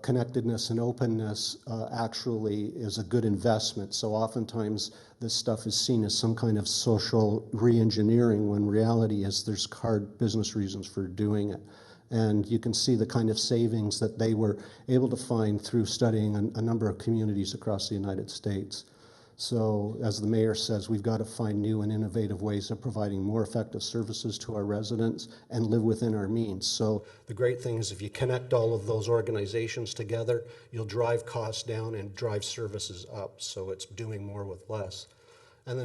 connectedness and openness actually is a good investment. So oftentimes this stuff is seen as some kind of social re-engineering, when reality is there's hard business reasons for doing it. And you can see the kind of savings that they were able to find through studying a number of communities across the United States. So, as the mayor says, we've got to find new and innovative ways of providing more effective services to our residents and live within our means. So, the great thing is if you connect all of those organizations together, you'll drive costs down and drive services up. So, it's doing more with less. And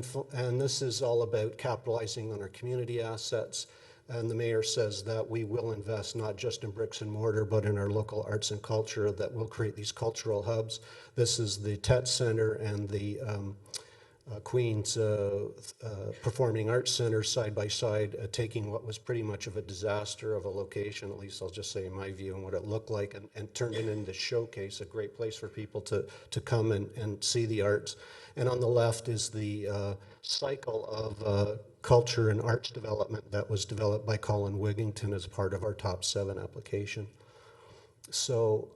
this is all about capitalizing on our community assets. And the mayor says that we will invest not just in bricks and mortar, but in our local arts and culture, that will create these cultural hubs. This is the Tet Center and the Queen's Performing Arts Center side by side, taking what was pretty much of a disaster of a location, at least I'll just say in my view, and what it looked like, and turned it into showcase, a great place for people to come and see the arts. And on the left is the cycle of culture and arts development that was developed by Colin Wigington as part of our Top 7 application. So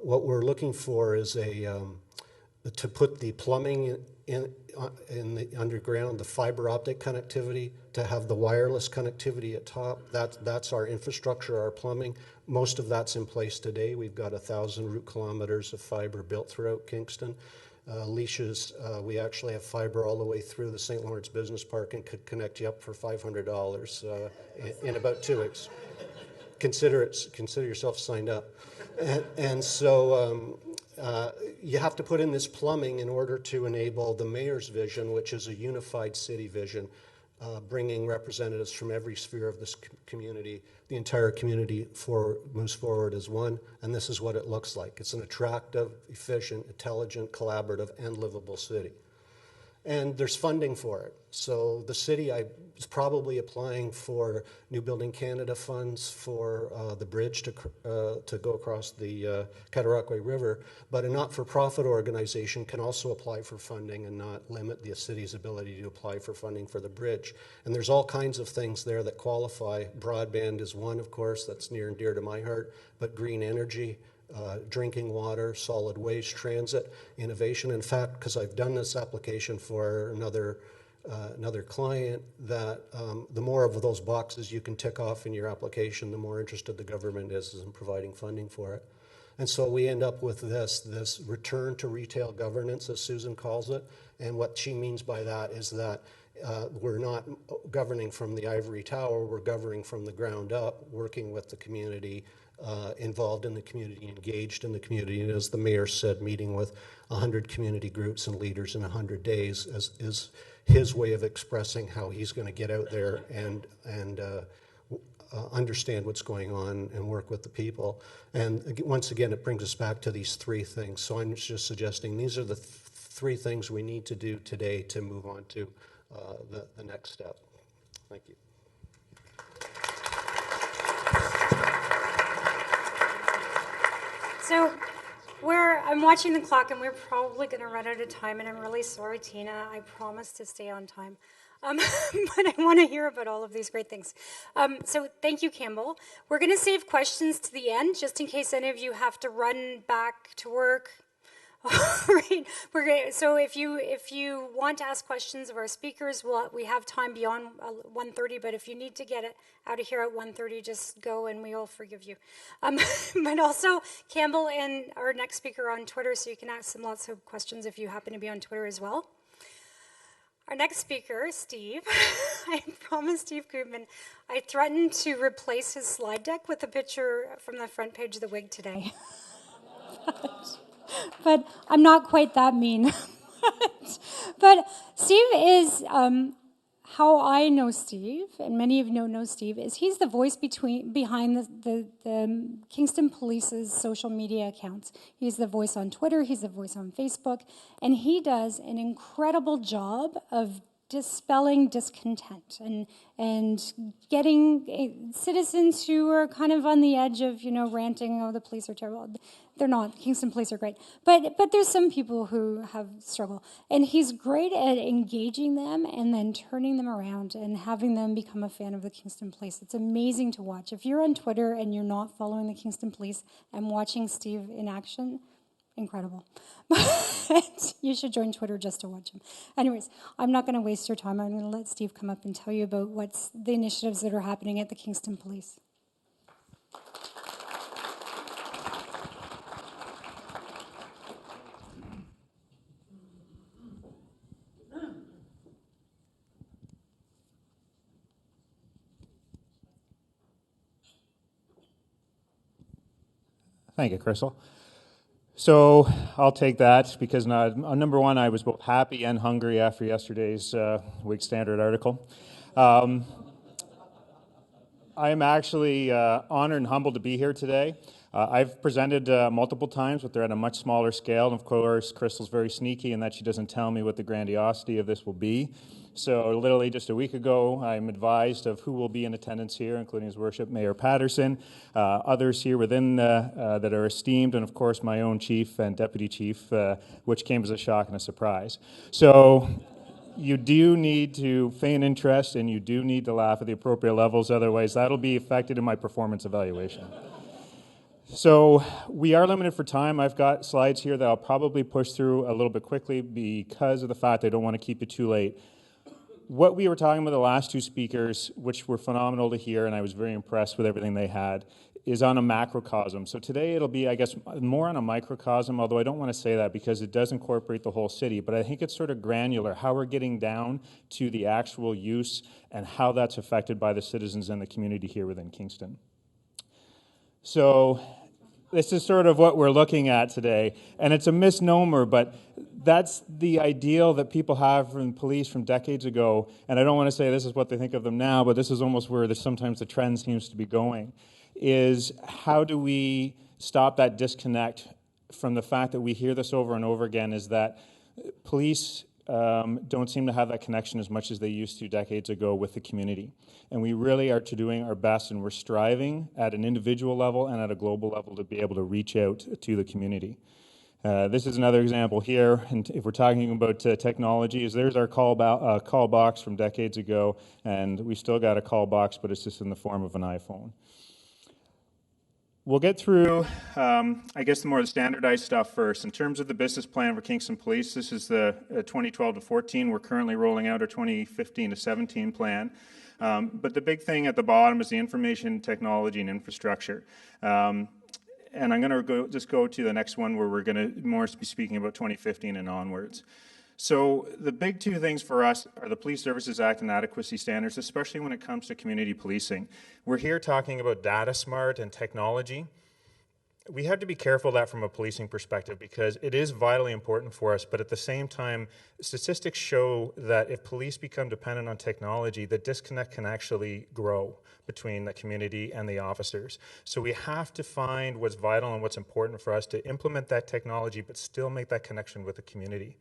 what we're looking for is to put the plumbing in the underground, the fiber optic connectivity, to have the wireless connectivity at top. That's our infrastructure, our plumbing. Most of that's in place today. We've got 1,000 route kilometers of fiber built throughout Kingston. Leashes, we actually have fiber all the way through the St. Lawrence Business Park and could connect you up for $500 in about 2 weeks. Consider yourself signed up. And so you have to put in this plumbing in order to enable the mayor's vision, which is a unified city vision, bringing representatives from every sphere of this community. The entire community moves forward as one, and this is what it looks like. It's an attractive, efficient, intelligent, collaborative, and livable city. And there's funding for it. So the city is probably applying for New Building Canada funds for the bridge to go across the Cataraqui River, but a not-for-profit organization can also apply for funding and not limit the city's ability to apply for funding for the bridge. And there's all kinds of things there that qualify. Broadband is one, of course, that's near and dear to my heart, but green energy, drinking water, solid waste, transit, innovation. In fact, because I've done this application for another client, that the more of those boxes you can tick off in your application, the more interested the government is in providing funding for it. And so we end up with this return to retail governance, as Susan calls it. And what she means by that is that we're not governing from the ivory tower, we're governing from the ground up, working with the community, involved in the community, engaged in the community, and as the mayor said, meeting with 100 community groups and leaders in 100 days is his way of expressing how he's going to get out there and understand what's going on and work with the people. And once again, it brings us back to these 3 things. So I'm just suggesting these are the 3 things we need to do today to move on to the next step. Thank you. So I'm watching the clock, and we're probably going to run out of time, and I'm really sorry, Tina. I promised to stay on time. But I want to hear about all of these great things. So thank you, Campbell. We're going to save questions to the end, just in case any of you have to run back to work. Right. So if you want to ask questions of our speakers, we have time beyond 1:30. But if you need to get it out of here at 1:30, just go, and we will forgive you. But also Campbell and our next speaker on Twitter, so you can ask them lots of questions if you happen to be on Twitter as well. Our next speaker, Steve. I promised Steve Koopman I threatened to replace his slide deck with a picture from the front page of the Wig today. but I'm not quite that mean. but Steve is, how I know Steve, and many of you know Steve, is he's the voice behind the Kingston Police's social media accounts. He's the voice on Twitter, he's the voice on Facebook, and he does an incredible job of dispelling discontent and getting citizens who are kind of on the edge of, ranting, oh, the police are terrible. They're not. Kingston police are great. But there's some people who have struggle. And he's great at engaging them and then turning them around and having them become a fan of the Kingston police. It's amazing to watch. If you're on Twitter and you're not following the Kingston police and watching Steve in action, incredible. But you should join Twitter just to watch him. Anyways, I'm not going to waste your time. I'm going to let Steve come up and tell you about what's the initiatives that are happening at the Kingston Police. Thank you, Crystal. So I'll take that because number one, I was both happy and hungry after yesterday's Week Standard article. I am actually honored and humbled to be here today. I've presented multiple times, but they're at a much smaller scale. And of course, Crystal's very sneaky in that she doesn't tell me what the grandiosity of this will be. So literally just a week ago, I'm advised of who will be in attendance here, including His Worship Mayor Patterson, others here within that are esteemed, and of course my own chief and deputy chief, which came as a shock and a surprise. So you do need to feign interest, and you do need to laugh at the appropriate levels, otherwise that'll be affected in my performance evaluation. So we are limited for time. I've got slides here that I'll probably push through a little bit quickly because of the fact I don't want to keep it too late. What we were talking about the last two speakers, which were phenomenal to hear, and I was very impressed with everything they had, is on a macrocosm. So today it'll be, I guess, more on a microcosm, although I don't want to say that because it does incorporate the whole city, but I think it's sort of granular, how we're getting down to the actual use and how that's affected by the citizens and the community here within Kingston. So this is sort of what we're looking at today, and it's a misnomer, but that's the ideal that people have from police from decades ago, and I don't want to say this is what they think of them now, but this is almost where sometimes the trend seems to be going, is how do we stop that disconnect from the fact that we hear this over and over again, is that police don't seem to have that connection as much as they used to decades ago with the community. And we really are doing our best, and we're striving at an individual level and at a global level to be able to reach out to the community. This is another example here, and if we're talking about technology, there's our call box from decades ago, and we still got a call box, but it's just in the form of an iPhone. We'll get through, I guess, the more standardized stuff first. In terms of the business plan for Kingston Police, this is the 2012 to 14. We're currently rolling out our 2015 to 17 plan. But the big thing at the bottom is the information technology and infrastructure. And I'm going to just go to the next one where we're going to more be speaking about 2015 and onwards. So the big two things for us are the Police Services Act and adequacy standards, especially when it comes to community policing. We're here talking about data smart and technology. We have to be careful of that from a policing perspective because it is vitally important for us, but at the same time, statistics show that if police become dependent on technology, the disconnect can actually grow between the community and the officers. So we have to find what's vital and what's important for us to implement that technology, but still make that connection with the community.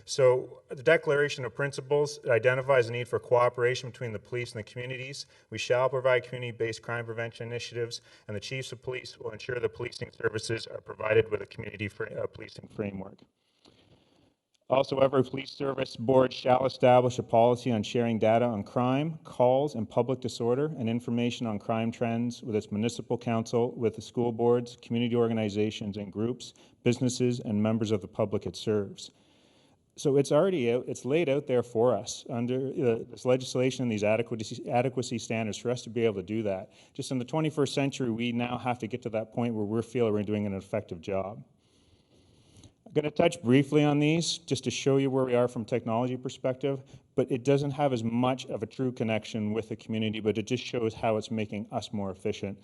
So the Declaration of Principles identifies the need for cooperation between the police and the communities. We shall provide community-based crime prevention initiatives, and the chiefs of police will ensure that policing services are provided with a community policing framework. Also, every police service board shall establish a policy on sharing data on crime, calls, and public disorder, and information on crime trends with its municipal council, with the school boards, community organizations and groups, businesses, and members of the public it serves. So it's already out, it's laid out there for us under this legislation and these adequacy standards for us to be able to do that. Just in the 21st century, we now have to get to that point where we feel we're doing an effective job. I'm going to touch briefly on these just to show you where we are from a technology perspective, but it doesn't have as much of a true connection with the community, but it just shows how it's making us more efficient.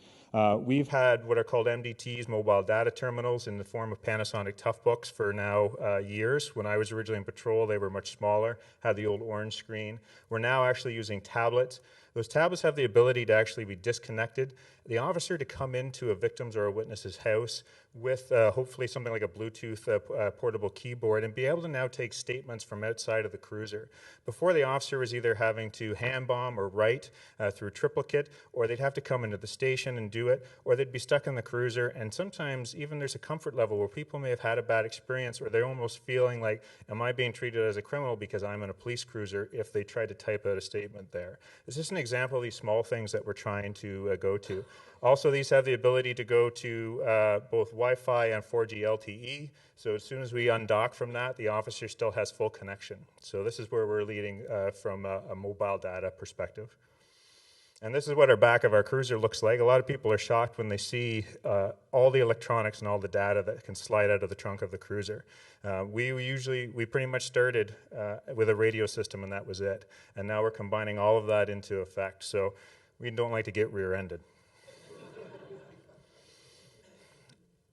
We've had what are called MDTs, mobile data terminals, in the form of Panasonic Toughbooks for now years. When I was originally in patrol, they were much smaller, had the old orange screen. We're now actually using tablets. Those tablets have the ability to actually be disconnected. The officer to come into a victim's or a witness's house with hopefully something like a Bluetooth portable keyboard and be able to now take statements from outside of the cruiser. Before, the officer was either having to hand bomb or write through triplicate, or they'd have to come into the station and do it, or they'd be stuck in the cruiser. And sometimes even there's a comfort level where people may have had a bad experience, or they're almost feeling like, am I being treated as a criminal because I'm in a police cruiser, if they try to type out a statement there. This is an example of these small things that we're trying to go to. Also, these have the ability to go to both Wi-Fi and 4G LTE. So as soon as we undock from that, the officer still has full connection. So this is where we're leading from a mobile data perspective. And this is what our back of our cruiser looks like. A lot of people are shocked when they see all the electronics and all the data that can slide out of the trunk of the cruiser. We pretty much started with a radio system, and that was it. And now we're combining all of that into effect. So we don't like to get rear-ended.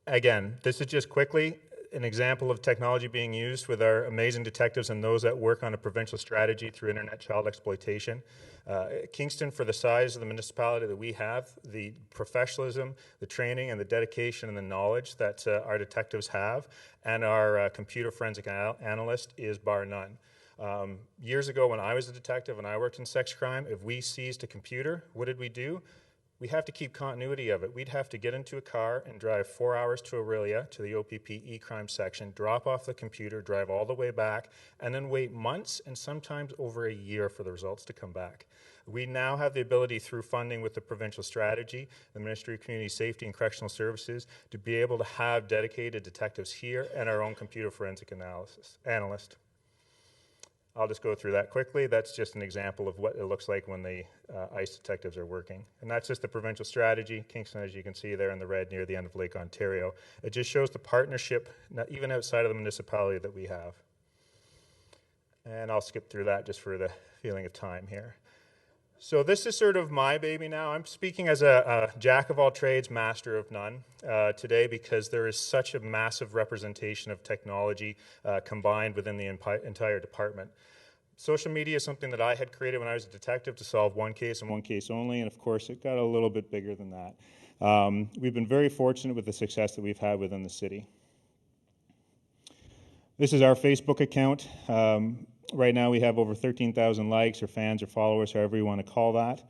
Again, this is just quickly an example of technology being used with our amazing detectives and those that work on a provincial strategy through internet child exploitation. Kingston, for the size of the municipality that we have, the professionalism, the training, and the dedication and the knowledge that our detectives have, and our computer forensic analyst is bar none. Years ago when I was a detective and I worked in sex crime, if we seized a computer, what did we do? We have to keep continuity of it. We'd have to get into a car and drive 4 hours to Orillia, to the OPP e-crime section, drop off the computer, drive all the way back, and then wait months and sometimes over a year for the results to come back. We now have the ability, through funding with the provincial strategy, the Ministry of Community Safety and Correctional Services, to be able to have dedicated detectives here and our own computer forensic analyst. I'll just go through that quickly. That's just an example of what it looks like when the ICE detectives are working. And that's just the provincial strategy. Kingston, as you can see there in the red near the end of Lake Ontario. It just shows the partnership, even outside of the municipality, that we have. And I'll skip through that just for the feeling of time here. So this is sort of my baby now. I'm speaking as a jack of all trades, master of none today, because there is such a massive representation of technology combined within the entire department. Social media is something that I had created when I was a detective to solve one case and one case only, and of course it got a little bit bigger than that. We've been very fortunate with the success that we've had within the city. This is our Facebook account. Right now we have over 13,000 likes or fans or followers, however you want to call that.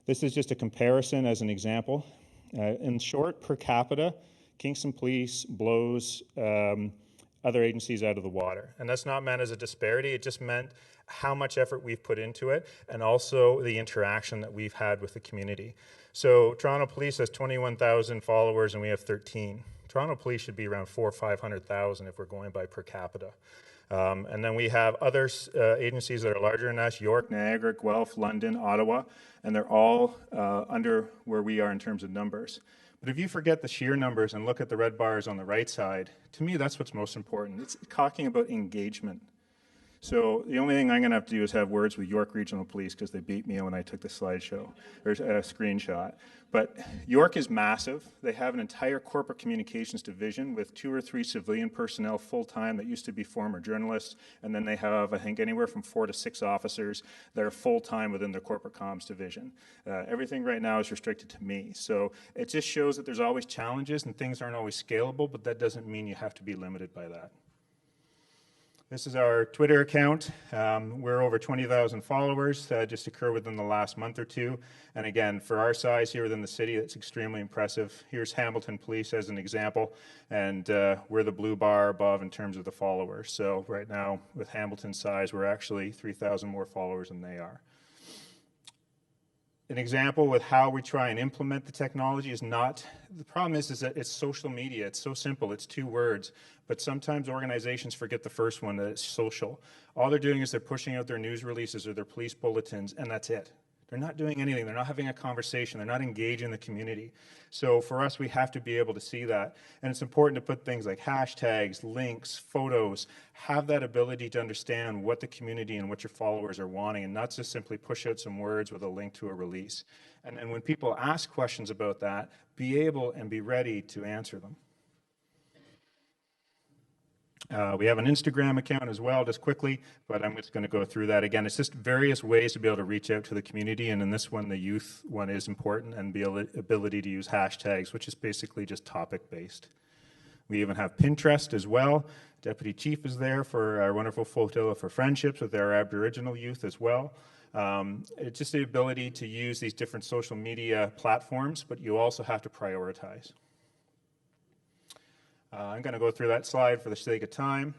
This is just a comparison as an example. In short, per capita, Kingston Police blows other agencies out of the water. And that's not meant as a disparity, it just meant how much effort we've put into it and also the interaction that we've had with the community. So Toronto Police has 21,000 followers and we have 13. Toronto Police should be around 400,000 or 500,000 if we're going by per capita. And then we have other agencies that are larger than us: York, Niagara, Guelph, London, Ottawa, and they're all under where we are in terms of numbers. But if you forget the sheer numbers and look at the red bars on the right side, to me that's what's most important. It's talking about engagement. So the only thing I'm going to have to do is have words with York Regional Police because they beat me when I took the slideshow, or a screenshot. But York is massive. They have an entire corporate communications division with 2 or 3 civilian personnel full-time that used to be former journalists, and then they have, I think, anywhere from 4 to 6 officers that are full-time within their corporate comms division. Everything right now is restricted to me. So it just shows that there's always challenges and things aren't always scalable, but that doesn't mean you have to be limited by that. This is our Twitter account. We're over 20,000 followers, just occurred within the last month or two. And again, for our size here within the city, it's extremely impressive. Here's Hamilton Police as an example, and we're the blue bar above in terms of the followers. So right now, with Hamilton's size, we're actually 3,000 more followers than they are. An example with how we try and implement the technology is not, the problem is that it's social media. It's so simple, it's 2 words, but sometimes organizations forget the first one, that it's social. All they're doing is they're pushing out their news releases or their police bulletins, and that's it. They're not doing anything. They're not having a conversation. They're not engaging the community. So for us, we have to be able to see that. And it's important to put things like hashtags, links, photos, have that ability to understand what the community and what your followers are wanting, and not just simply push out some words with a link to a release. And when people ask questions about that, be able and be ready to answer them. We have an Instagram account as well, just quickly, but I'm just going to go through that again. It's just various ways to be able to reach out to the community, and in this one, the youth one is important, and the ability to use hashtags, which is basically just topic-based. We even have Pinterest as well. Deputy Chief is there for our wonderful photo for friendships with our Aboriginal youth as well. It's just the ability to use these different social media platforms, but you also have to prioritize. I'm going to go through that slide for the sake of time.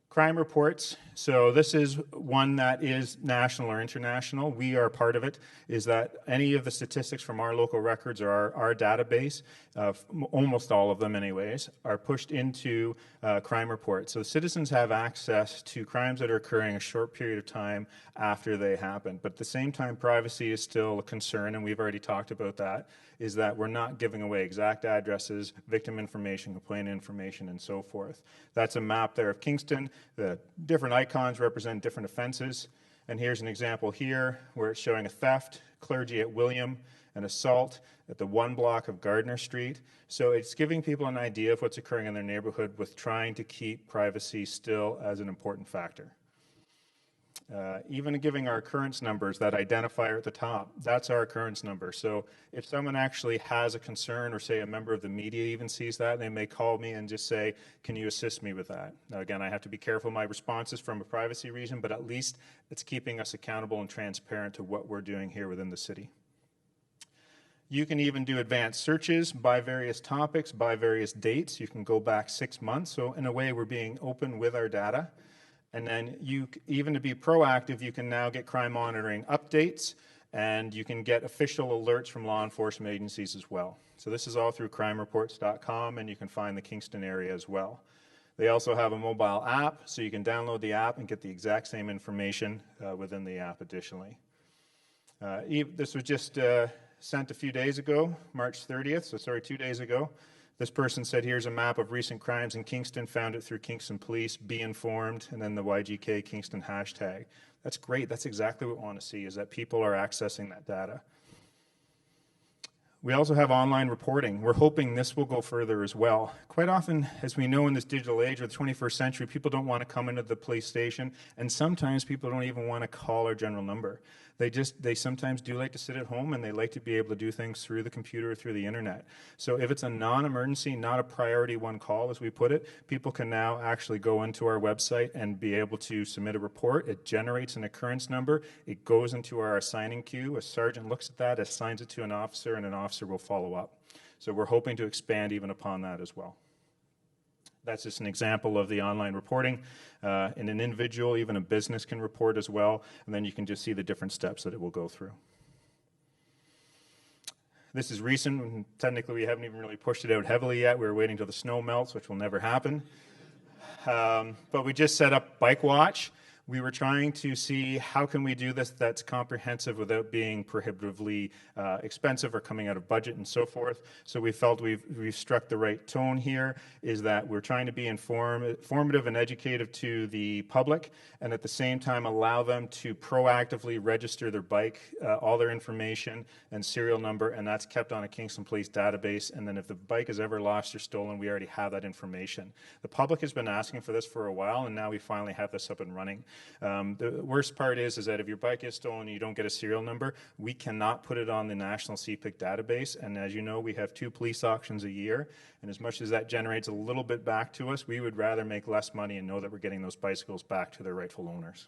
Crime reports. So this is one that is national or international. We are part of it, is that any of the statistics from our local records or our database, almost all of them anyways, are pushed into crime reports. So citizens have access to crimes that are occurring a short period of time after they happen. But at the same time, privacy is still a concern, and we've already talked about that, is that we're not giving away exact addresses, victim information, complaint information, and so forth. That's a map there of Kingston. The different icons represent different offenses. And here's an example here where it's showing a theft, clergy at William, an assault at the 1 block of Gardner Street. So it's giving people an idea of what's occurring in their neighborhood with trying to keep privacy still as an important factor. Even giving our occurrence numbers, that identifier at the top, that's our occurrence number. So if someone actually has a concern, or say a member of the media even sees that, they may call me and just say, can you assist me with that? Now again, I have to be careful my responses from a privacy reason, but at least it's keeping us accountable and transparent to what we're doing here within the city. You can even do advanced searches by various topics, by various dates. You can go back 6 months. So in a way, we're being open with our data. And then even to be proactive, you can now get crime monitoring updates, and you can get official alerts from law enforcement agencies as well. So this is all through crimereports.com, and you can find the Kingston area as well. They also have a mobile app, so you can download the app and get the exact same information within the app additionally. This was just sent a few days ago, March 30th, so sorry, 2 days ago. This person said, here's a map of recent crimes in Kingston, found it through Kingston Police, be informed, and then the YGK Kingston hashtag. That's great. That's exactly what we want to see, is that people are accessing that data. We also have online reporting. We're hoping this will go further as well. Quite often, as we know in this digital age of the 21st century, people don't want to come into the police station, and sometimes people don't even want to call our general number. They sometimes do like to sit at home, and they like to be able to do things through the computer or through the internet. So if it's a non-emergency, not a priority one call, as we put it, people can now actually go into our website and be able to submit a report. It generates an occurrence number. It goes into our assigning queue. A sergeant looks at that, assigns it to an officer, and an officer will follow up. So we're hoping to expand even upon that as well. That's just an example of the online reporting. And an individual, even a business, can report as well, and then you can just see the different steps that it will go through. This is recent, and technically we haven't even really pushed it out heavily yet. We're waiting till the snow melts, which will never happen. But we just set up Bike Watch. We were trying to see how can we do this that's comprehensive without being prohibitively expensive or coming out of budget and so forth. So we felt we've struck the right tone here, is that we're trying to be informative and educative to the public, and at the same time allow them to proactively register their bike, all their information and serial number, and that's kept on a Kingston Police database. And then if the bike is ever lost or stolen, we already have that information. The public has been asking for this for a while, and now we finally have this up and running. The worst part is that if your bike is stolen and you don't get a serial number, we cannot put it on the national CPIC database. And as you know, we have 2 police auctions a year. And as much as that generates a little bit back to us, we would rather make less money and know that we're getting those bicycles back to their rightful owners.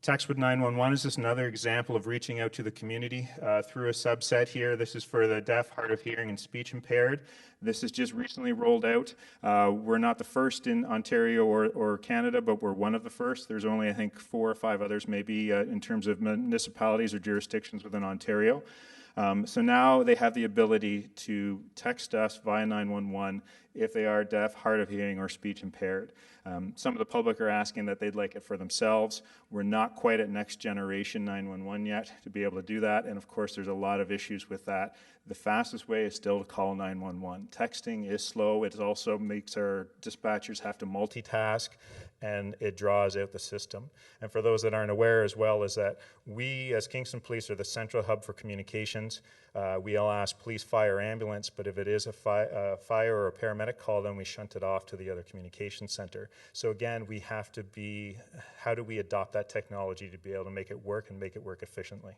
Text with 911 is just another example of reaching out to the community through a subset here. This is for the deaf, hard of hearing, and speech impaired. This is just recently rolled out. We're not the first in Ontario or Canada, but we're one of the first. There's only, I think, 4 or 5 others maybe in terms of municipalities or jurisdictions within Ontario. So now they have the ability to text us via 911 if they are deaf, hard of hearing, or speech impaired. Some of the public are asking that they'd like it for themselves. We're not quite at next generation 911 yet to be able to do that, and of course there's a lot of issues with that. The fastest way is still to call 911. Texting is slow. It also makes our dispatchers have to multitask, and it draws out the system. And for those that aren't aware as well, is that we as Kingston Police are the central hub for communications. We'll ask police, fire, ambulance, but if it is a fire or a paramedic call, then we shunt it off to the other communication center. So again, we have to be, how do we adopt that technology to be able to make it work and make it work efficiently?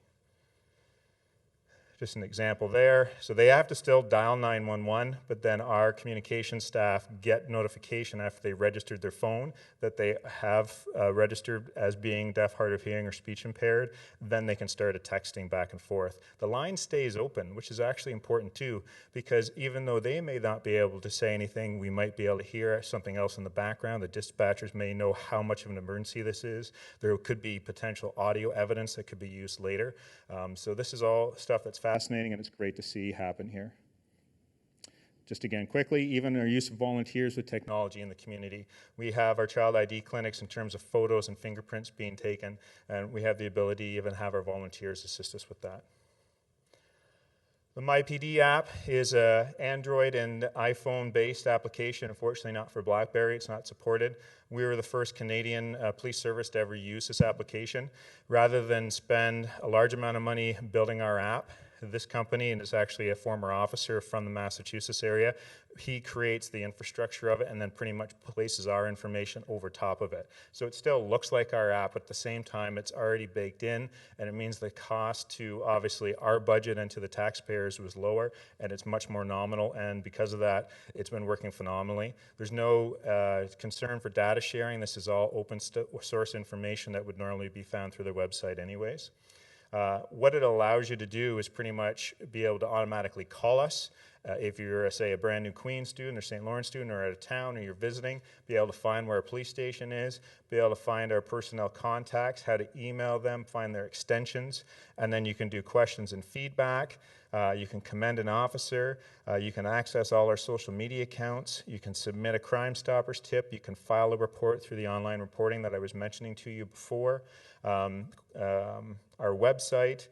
Just an example there. So they have to still dial 911, but then our communication staff get notification after they registered their phone that they have registered as being deaf, hard of hearing, or speech impaired. Then they can start a texting back and forth. The line stays open, which is actually important too, because even though they may not be able to say anything, we might be able to hear something else in the background. The dispatchers may know how much of an emergency this is. There could be potential audio evidence that could be used later. So this is all stuff that's fascinating, and it's great to see happen here. Just again, quickly, even our use of volunteers with technology in the community. We have our child ID clinics in terms of photos and fingerprints being taken, and we have the ability to even have our volunteers assist us with that. The MyPD app is an Android and iPhone-based application. Unfortunately, not for BlackBerry. It's not supported. We were the first Canadian police service to ever use this application. Rather than spend a large amount of money building our app, this company, and is actually a former officer from the Massachusetts area, he creates the infrastructure of it and then pretty much places our information over top of it. So it still looks like our app, but at the same time it's already baked in, and it means the cost to obviously our budget and to the taxpayers was lower, and it's much more nominal, and because of that it's been working phenomenally. There's no concern for data sharing. This is all open source information that would normally be found through their website anyways. What it allows you to do is pretty much be able to automatically call us. If you're, say, a brand new Queen student or St. Lawrence student or out of town or you're visiting, be able to find where a police station is, be able to find our personnel contacts, how to email them, find their extensions, and then you can do questions and feedback. You can commend an officer. You can access all our social media accounts. You can submit a Crime Stoppers tip. You can file a report through the online reporting that I was mentioning to you before. Our website,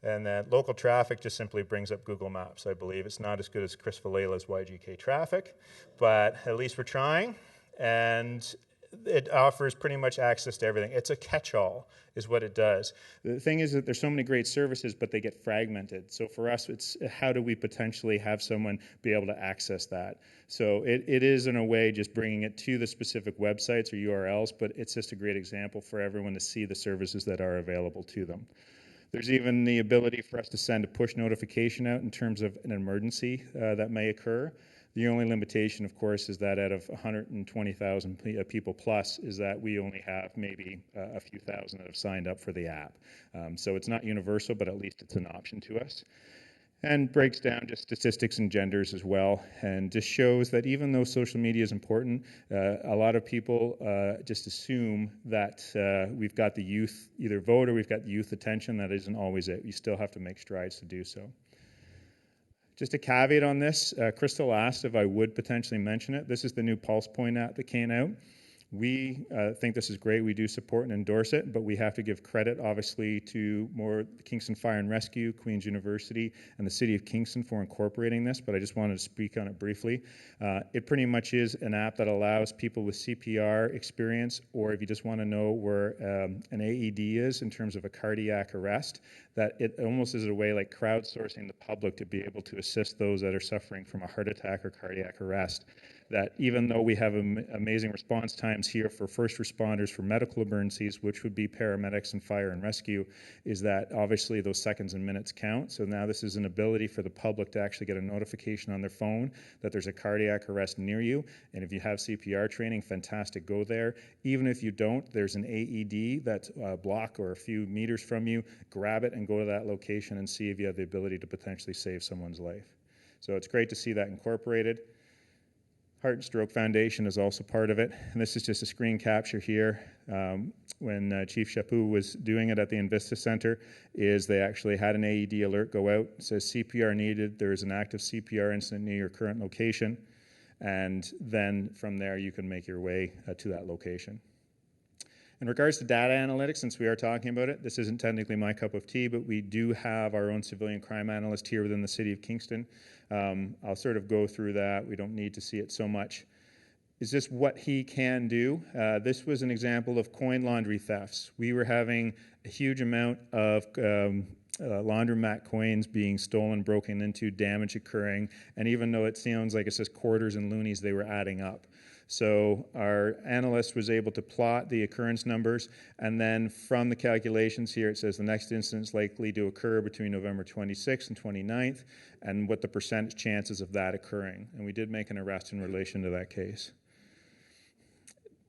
and that local traffic just simply brings up Google Maps, I believe. It's not as good as Chris Valela's YGK traffic, but at least we're trying, and it offers pretty much access to everything. It's a catch-all is what it does. The thing is that there's so many great services, but they get fragmented. So for us, it's how do we potentially have someone be able to access that? So it is, in a way, just bringing it to the specific websites or URLs, but it's just a great example for everyone to see the services that are available to them. There's even the ability for us to send a push notification out in terms of an emergency that may occur. The only limitation, of course, is that out of 120,000 people plus, is that we only have maybe a few thousand that have signed up for the app. So it's not universal, but at least it's an option to us. And breaks down just statistics and genders as well, and just shows that even though social media is important, a lot of people just assume that we've got the youth either vote or we've got youth attention. That isn't always it. You still have to make strides to do so. Just a caveat on this, Crystal asked if I would potentially mention it. This is the new Pulse Point app that came out. We think this is great. We do support and endorse it, but we have to give credit, obviously, to more Kingston Fire and Rescue, Queen's University, and the City of Kingston for incorporating this, but I just wanted to speak on it briefly. It pretty much is an app that allows people with CPR experience, or if you just want to know where an AED is in terms of a cardiac arrest, that it almost is a way like crowdsourcing the public to be able to assist those that are suffering from a heart attack or cardiac arrest. That even though we have amazing response times here for first responders for medical emergencies, which would be paramedics and fire and rescue, is that obviously those seconds and minutes count. So now this is an ability for the public to actually get a notification on their phone that there's a cardiac arrest near you. And if you have CPR training, fantastic, go there. Even if you don't, there's an AED that's a block or a few meters from you. Grab it and go to that location and see if you have the ability to potentially save someone's life. So it's great to see that incorporated. Heart and Stroke Foundation is also part of it. And this is just a screen capture here. When Chief Chaput was doing it at the Invista Center, is they actually had an AED alert go out. It says CPR needed. There is an active CPR incident near your current location. And then from there, you can make your way to that location. In regards to data analytics, since we are talking about it, this isn't technically my cup of tea, but we do have our own civilian crime analyst here within the city of Kingston. I'll sort of go through that. We don't need to see it so much. Is this what he can do? This was an example of coin laundry thefts. We were having a huge amount of laundromat coins being stolen, broken into, damage occurring, and even though it sounds like it says quarters and loonies, they were adding up. So our analyst was able to plot the occurrence numbers, and then from the calculations here, it says the next incident is likely to occur between November 26th and 29th, and what the percentage chances of that occurring. And we did make an arrest in relation to that case.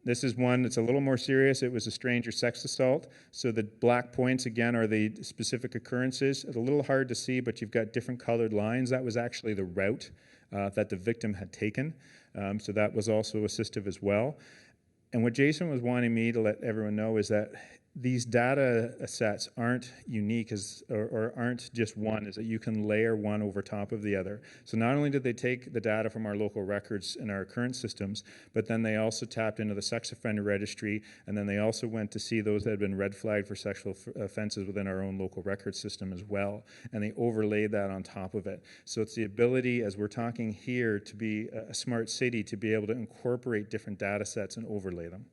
This is one that's a little more serious. It was a stranger sex assault. So the black points, again, are the specific occurrences. It's a little hard to see, but you've got different colored lines. That was actually the route that the victim had taken. So that was also assistive as well. And what Jason was wanting me to let everyone know is that these data sets aren't unique or aren't just one, is that you can layer one over top of the other. So not only did they take the data from our local records and our current systems, but then they also tapped into the sex offender registry, and then they also went to see those that had been red flagged for sexual offenses within our own local record system as well, and they overlaid that on top of it. So it's the ability, as we're talking here, to be a smart city, to be able to incorporate different data sets and overlay them.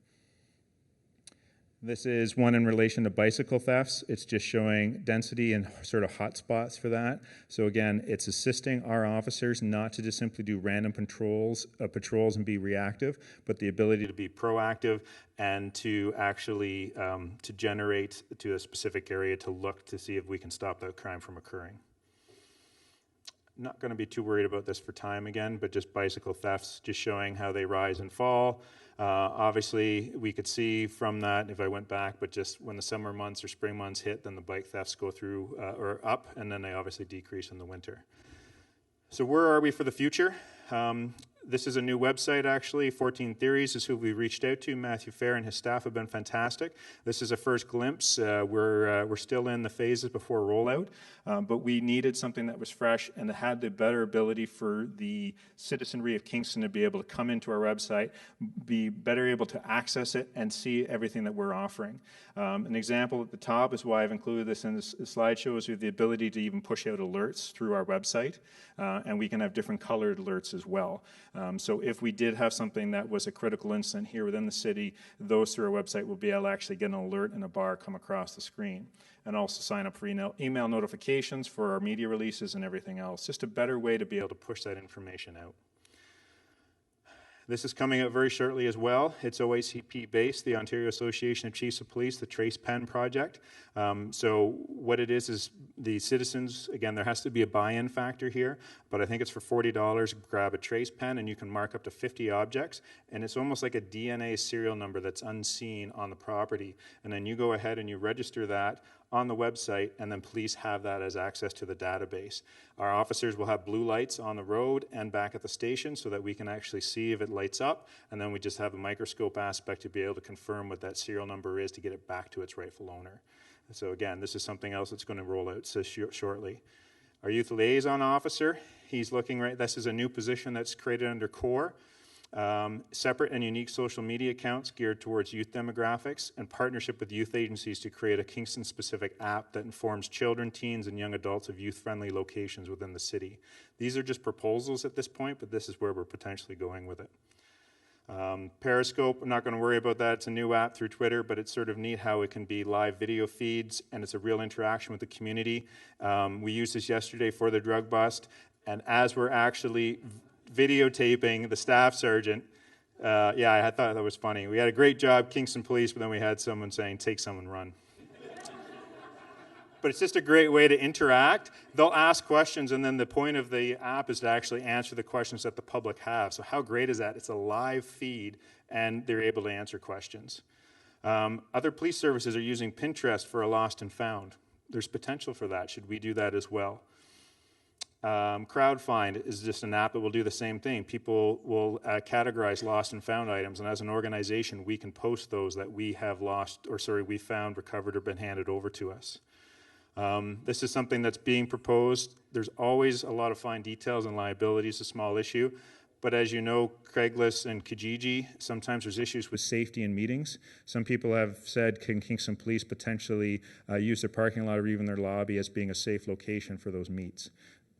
This is one in relation to bicycle thefts. It's just showing density and sort of hotspots for that. So again, it's assisting our officers not to just simply do random patrols and be reactive, but the ability to be proactive and to actually to generate to a specific area to look to see if we can stop that crime from occurring. Not going to be too worried about this for time again, but just bicycle thefts, just showing how they rise and fall. Obviously, we could see from that, if I went back, but just when the summer months or spring months hit, then the bike thefts go through or up, and then they obviously decrease in the winter. So where are we for the future? This is a new website, actually. 14 Theories is who we reached out to. Matthew Fair and his staff have been fantastic. This is a first glimpse. We're still in the phases before rollout, but we needed something that was fresh and that had the better ability for the citizenry of Kingston to be able to come into our website, be better able to access it, and see everything that we're offering. An example at the top is why I've included this in this slideshow is we have the ability to even push out alerts through our website, and we can have different colored alerts as well. So if we did have something that was a critical incident here within the city, those through our website will be able to actually get an alert and a bar come across the screen. And also sign up for email notifications for our media releases and everything else. Just a better way to be able to push that information out. This is coming out very shortly as well. It's OACP based, the Ontario Association of Chiefs of Police, the Trace Pen project. So what it is the citizens, again, there has to be a buy-in factor here, but I think it's for $40, grab a trace pen and you can mark up to 50 objects, and it's almost like a DNA serial number that's unseen on the property. And then you go ahead and you register that on the website, and then police have that as access to the database. Our officers will have blue lights on the road and back at the station so that we can actually see if it lights up, and then we just have a microscope aspect to be able to confirm what that serial number is to get it back to its rightful owner. So again, this is something else that's going to roll out shortly. Our youth liaison officer, he's looking this is a new position that's created under CORE. Separate and unique social media accounts geared towards youth demographics, and partnership with youth agencies to create a Kingston-specific app that informs children, teens, and young adults of youth-friendly locations within the city. These are just proposals at this point, but this is where we're potentially going with it. Periscope, I'm not going to worry about that. It's a new app through Twitter, but it's sort of neat how it can be live video feeds, and it's a real interaction with the community. We used this yesterday for the drug bust, and as we're actually videotaping the staff sergeant, I thought that was funny. We had a great job, Kingston Police, but then we had someone saying, take someone, run. But it's just a great way to interact. They'll ask questions, and then the point of the app is to actually answer the questions that the public have. So how great is that? It's a live feed, and they're able to answer questions. Other police services are using Pinterest for a lost and found. There's potential for that. Should we do that as well? CrowdFind is just an app that will do the same thing. People will categorize lost and found items, and as an organization, we can post those that we have lost, or sorry, we found, recovered, or been handed over to us. This is something that's being proposed. There's always a lot of fine details, and liability is a small issue. But as you know, Craigslist and Kijiji, sometimes there's issues with safety in meetings. Some people have said, can Kingston Police potentially use their parking lot or even their lobby as being a safe location for those meets?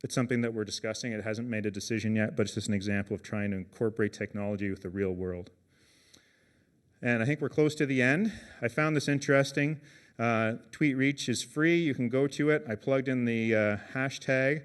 It's something that we're discussing. It hasn't made a decision yet, but it's just an example of trying to incorporate technology with the real world. And I think we're close to the end. I found this interesting. Tweet Reach is free. You can go to it. I plugged in the hashtag.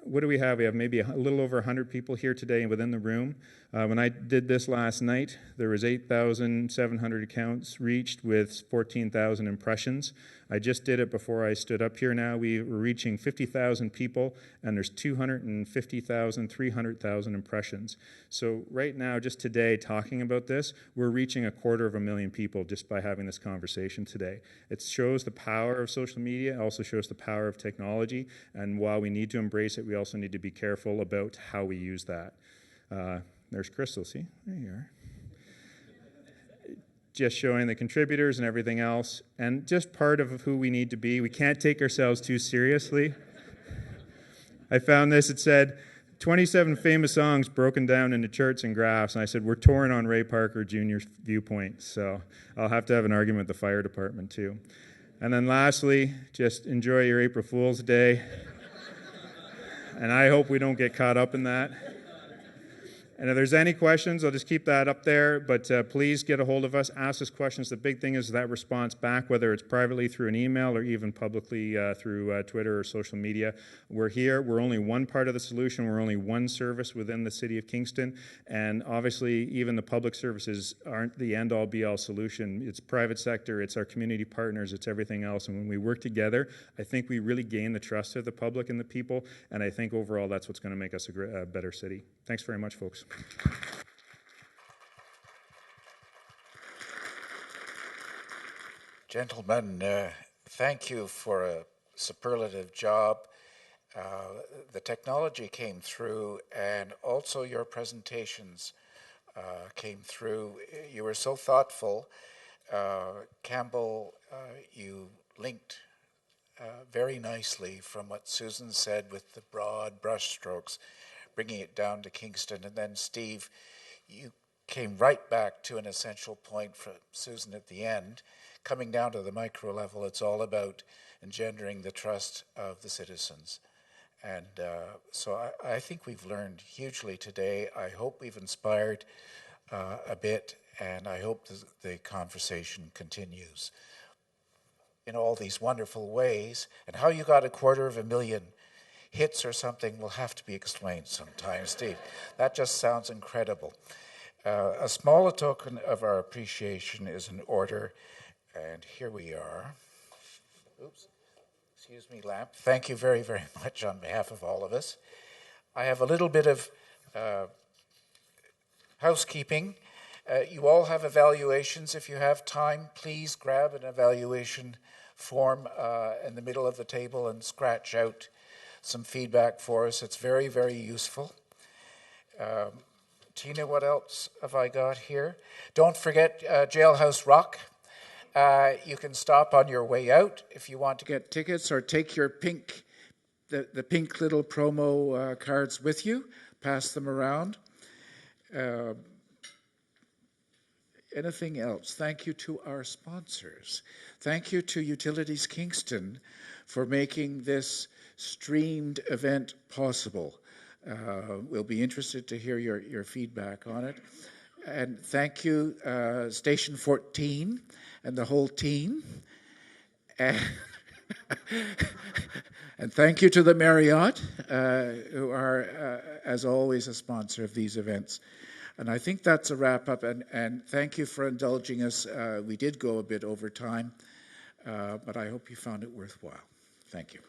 What do we have? We have maybe a little over 100 people here today within the room. When I did this last night, there was 8,700 accounts reached with 14,000 impressions. I just did it before I stood up here now. We were reaching 50,000 people, and there's 250,000, 300,000 impressions. So right now, just today, talking about this, we're reaching 250,000 people just by having this conversation today. It shows the power of social media. It also shows the power of technology. And while we need to embrace it, we also need to be careful about how we use that. There's Crystal, see? There you are. Just showing the contributors and everything else, and just part of who we need to be. We can't take ourselves too seriously. I found this, it said, 27 famous songs broken down into charts and graphs, and I said, we're torn on Ray Parker Jr.'s viewpoint, so I'll have to have an argument with the fire department too. And then lastly, just enjoy your April Fool's Day, and I hope we don't get caught up in that. And if there's any questions, I'll just keep that up there, but please get a hold of us, ask us questions. The big thing is that response back, whether it's privately through an email or even publicly through Twitter or social media. We're here. We're only one part of the solution. We're only one service within the city of Kingston, and obviously even the public services aren't the end-all, be-all solution. It's private sector, it's our community partners, it's everything else, and when we work together, I think we really gain the trust of the public and the people, and I think overall that's what's going to make us a better city. Thanks very much, folks. Gentlemen, thank you for a superlative job. The technology came through, and also your presentations came through. You were so thoughtful. Campbell, you linked very nicely from what Susan said with the broad brushstrokes, bringing it down to Kingston. And then, Steve, you came right back to an essential point from Susan at the end. Coming down to the micro level, it's all about engendering the trust of the citizens. And so I think we've learned hugely today. I hope we've inspired a bit, and I hope the conversation continues in all these wonderful ways. And how you got 250,000 hits or something will have to be explained sometime, Steve. That just sounds incredible. A small token of our appreciation is in order, and here we are. Oops, excuse me, Lamp. Thank you very, very much on behalf of all of us. I have a little bit of housekeeping. You all have evaluations. If you have time, please grab an evaluation form in the middle of the table and scratch out some feedback for us. It's very, very useful. Tina, what else have I got here? Don't forget Jailhouse Rock. You can stop on your way out if you want to get tickets, or take your pink, the pink little promo cards with you. Pass them around. Anything else? Thank you to our sponsors. Thank you to Utilities Kingston for making this streamed event possible. We'll be interested to hear your feedback on it. And thank you, Station 14 and the whole team. And thank you to the Marriott, who are, as always, a sponsor of these events. And I think that's a wrap-up, and thank you for indulging us. We did go a bit over time, but I hope you found it worthwhile. Thank you.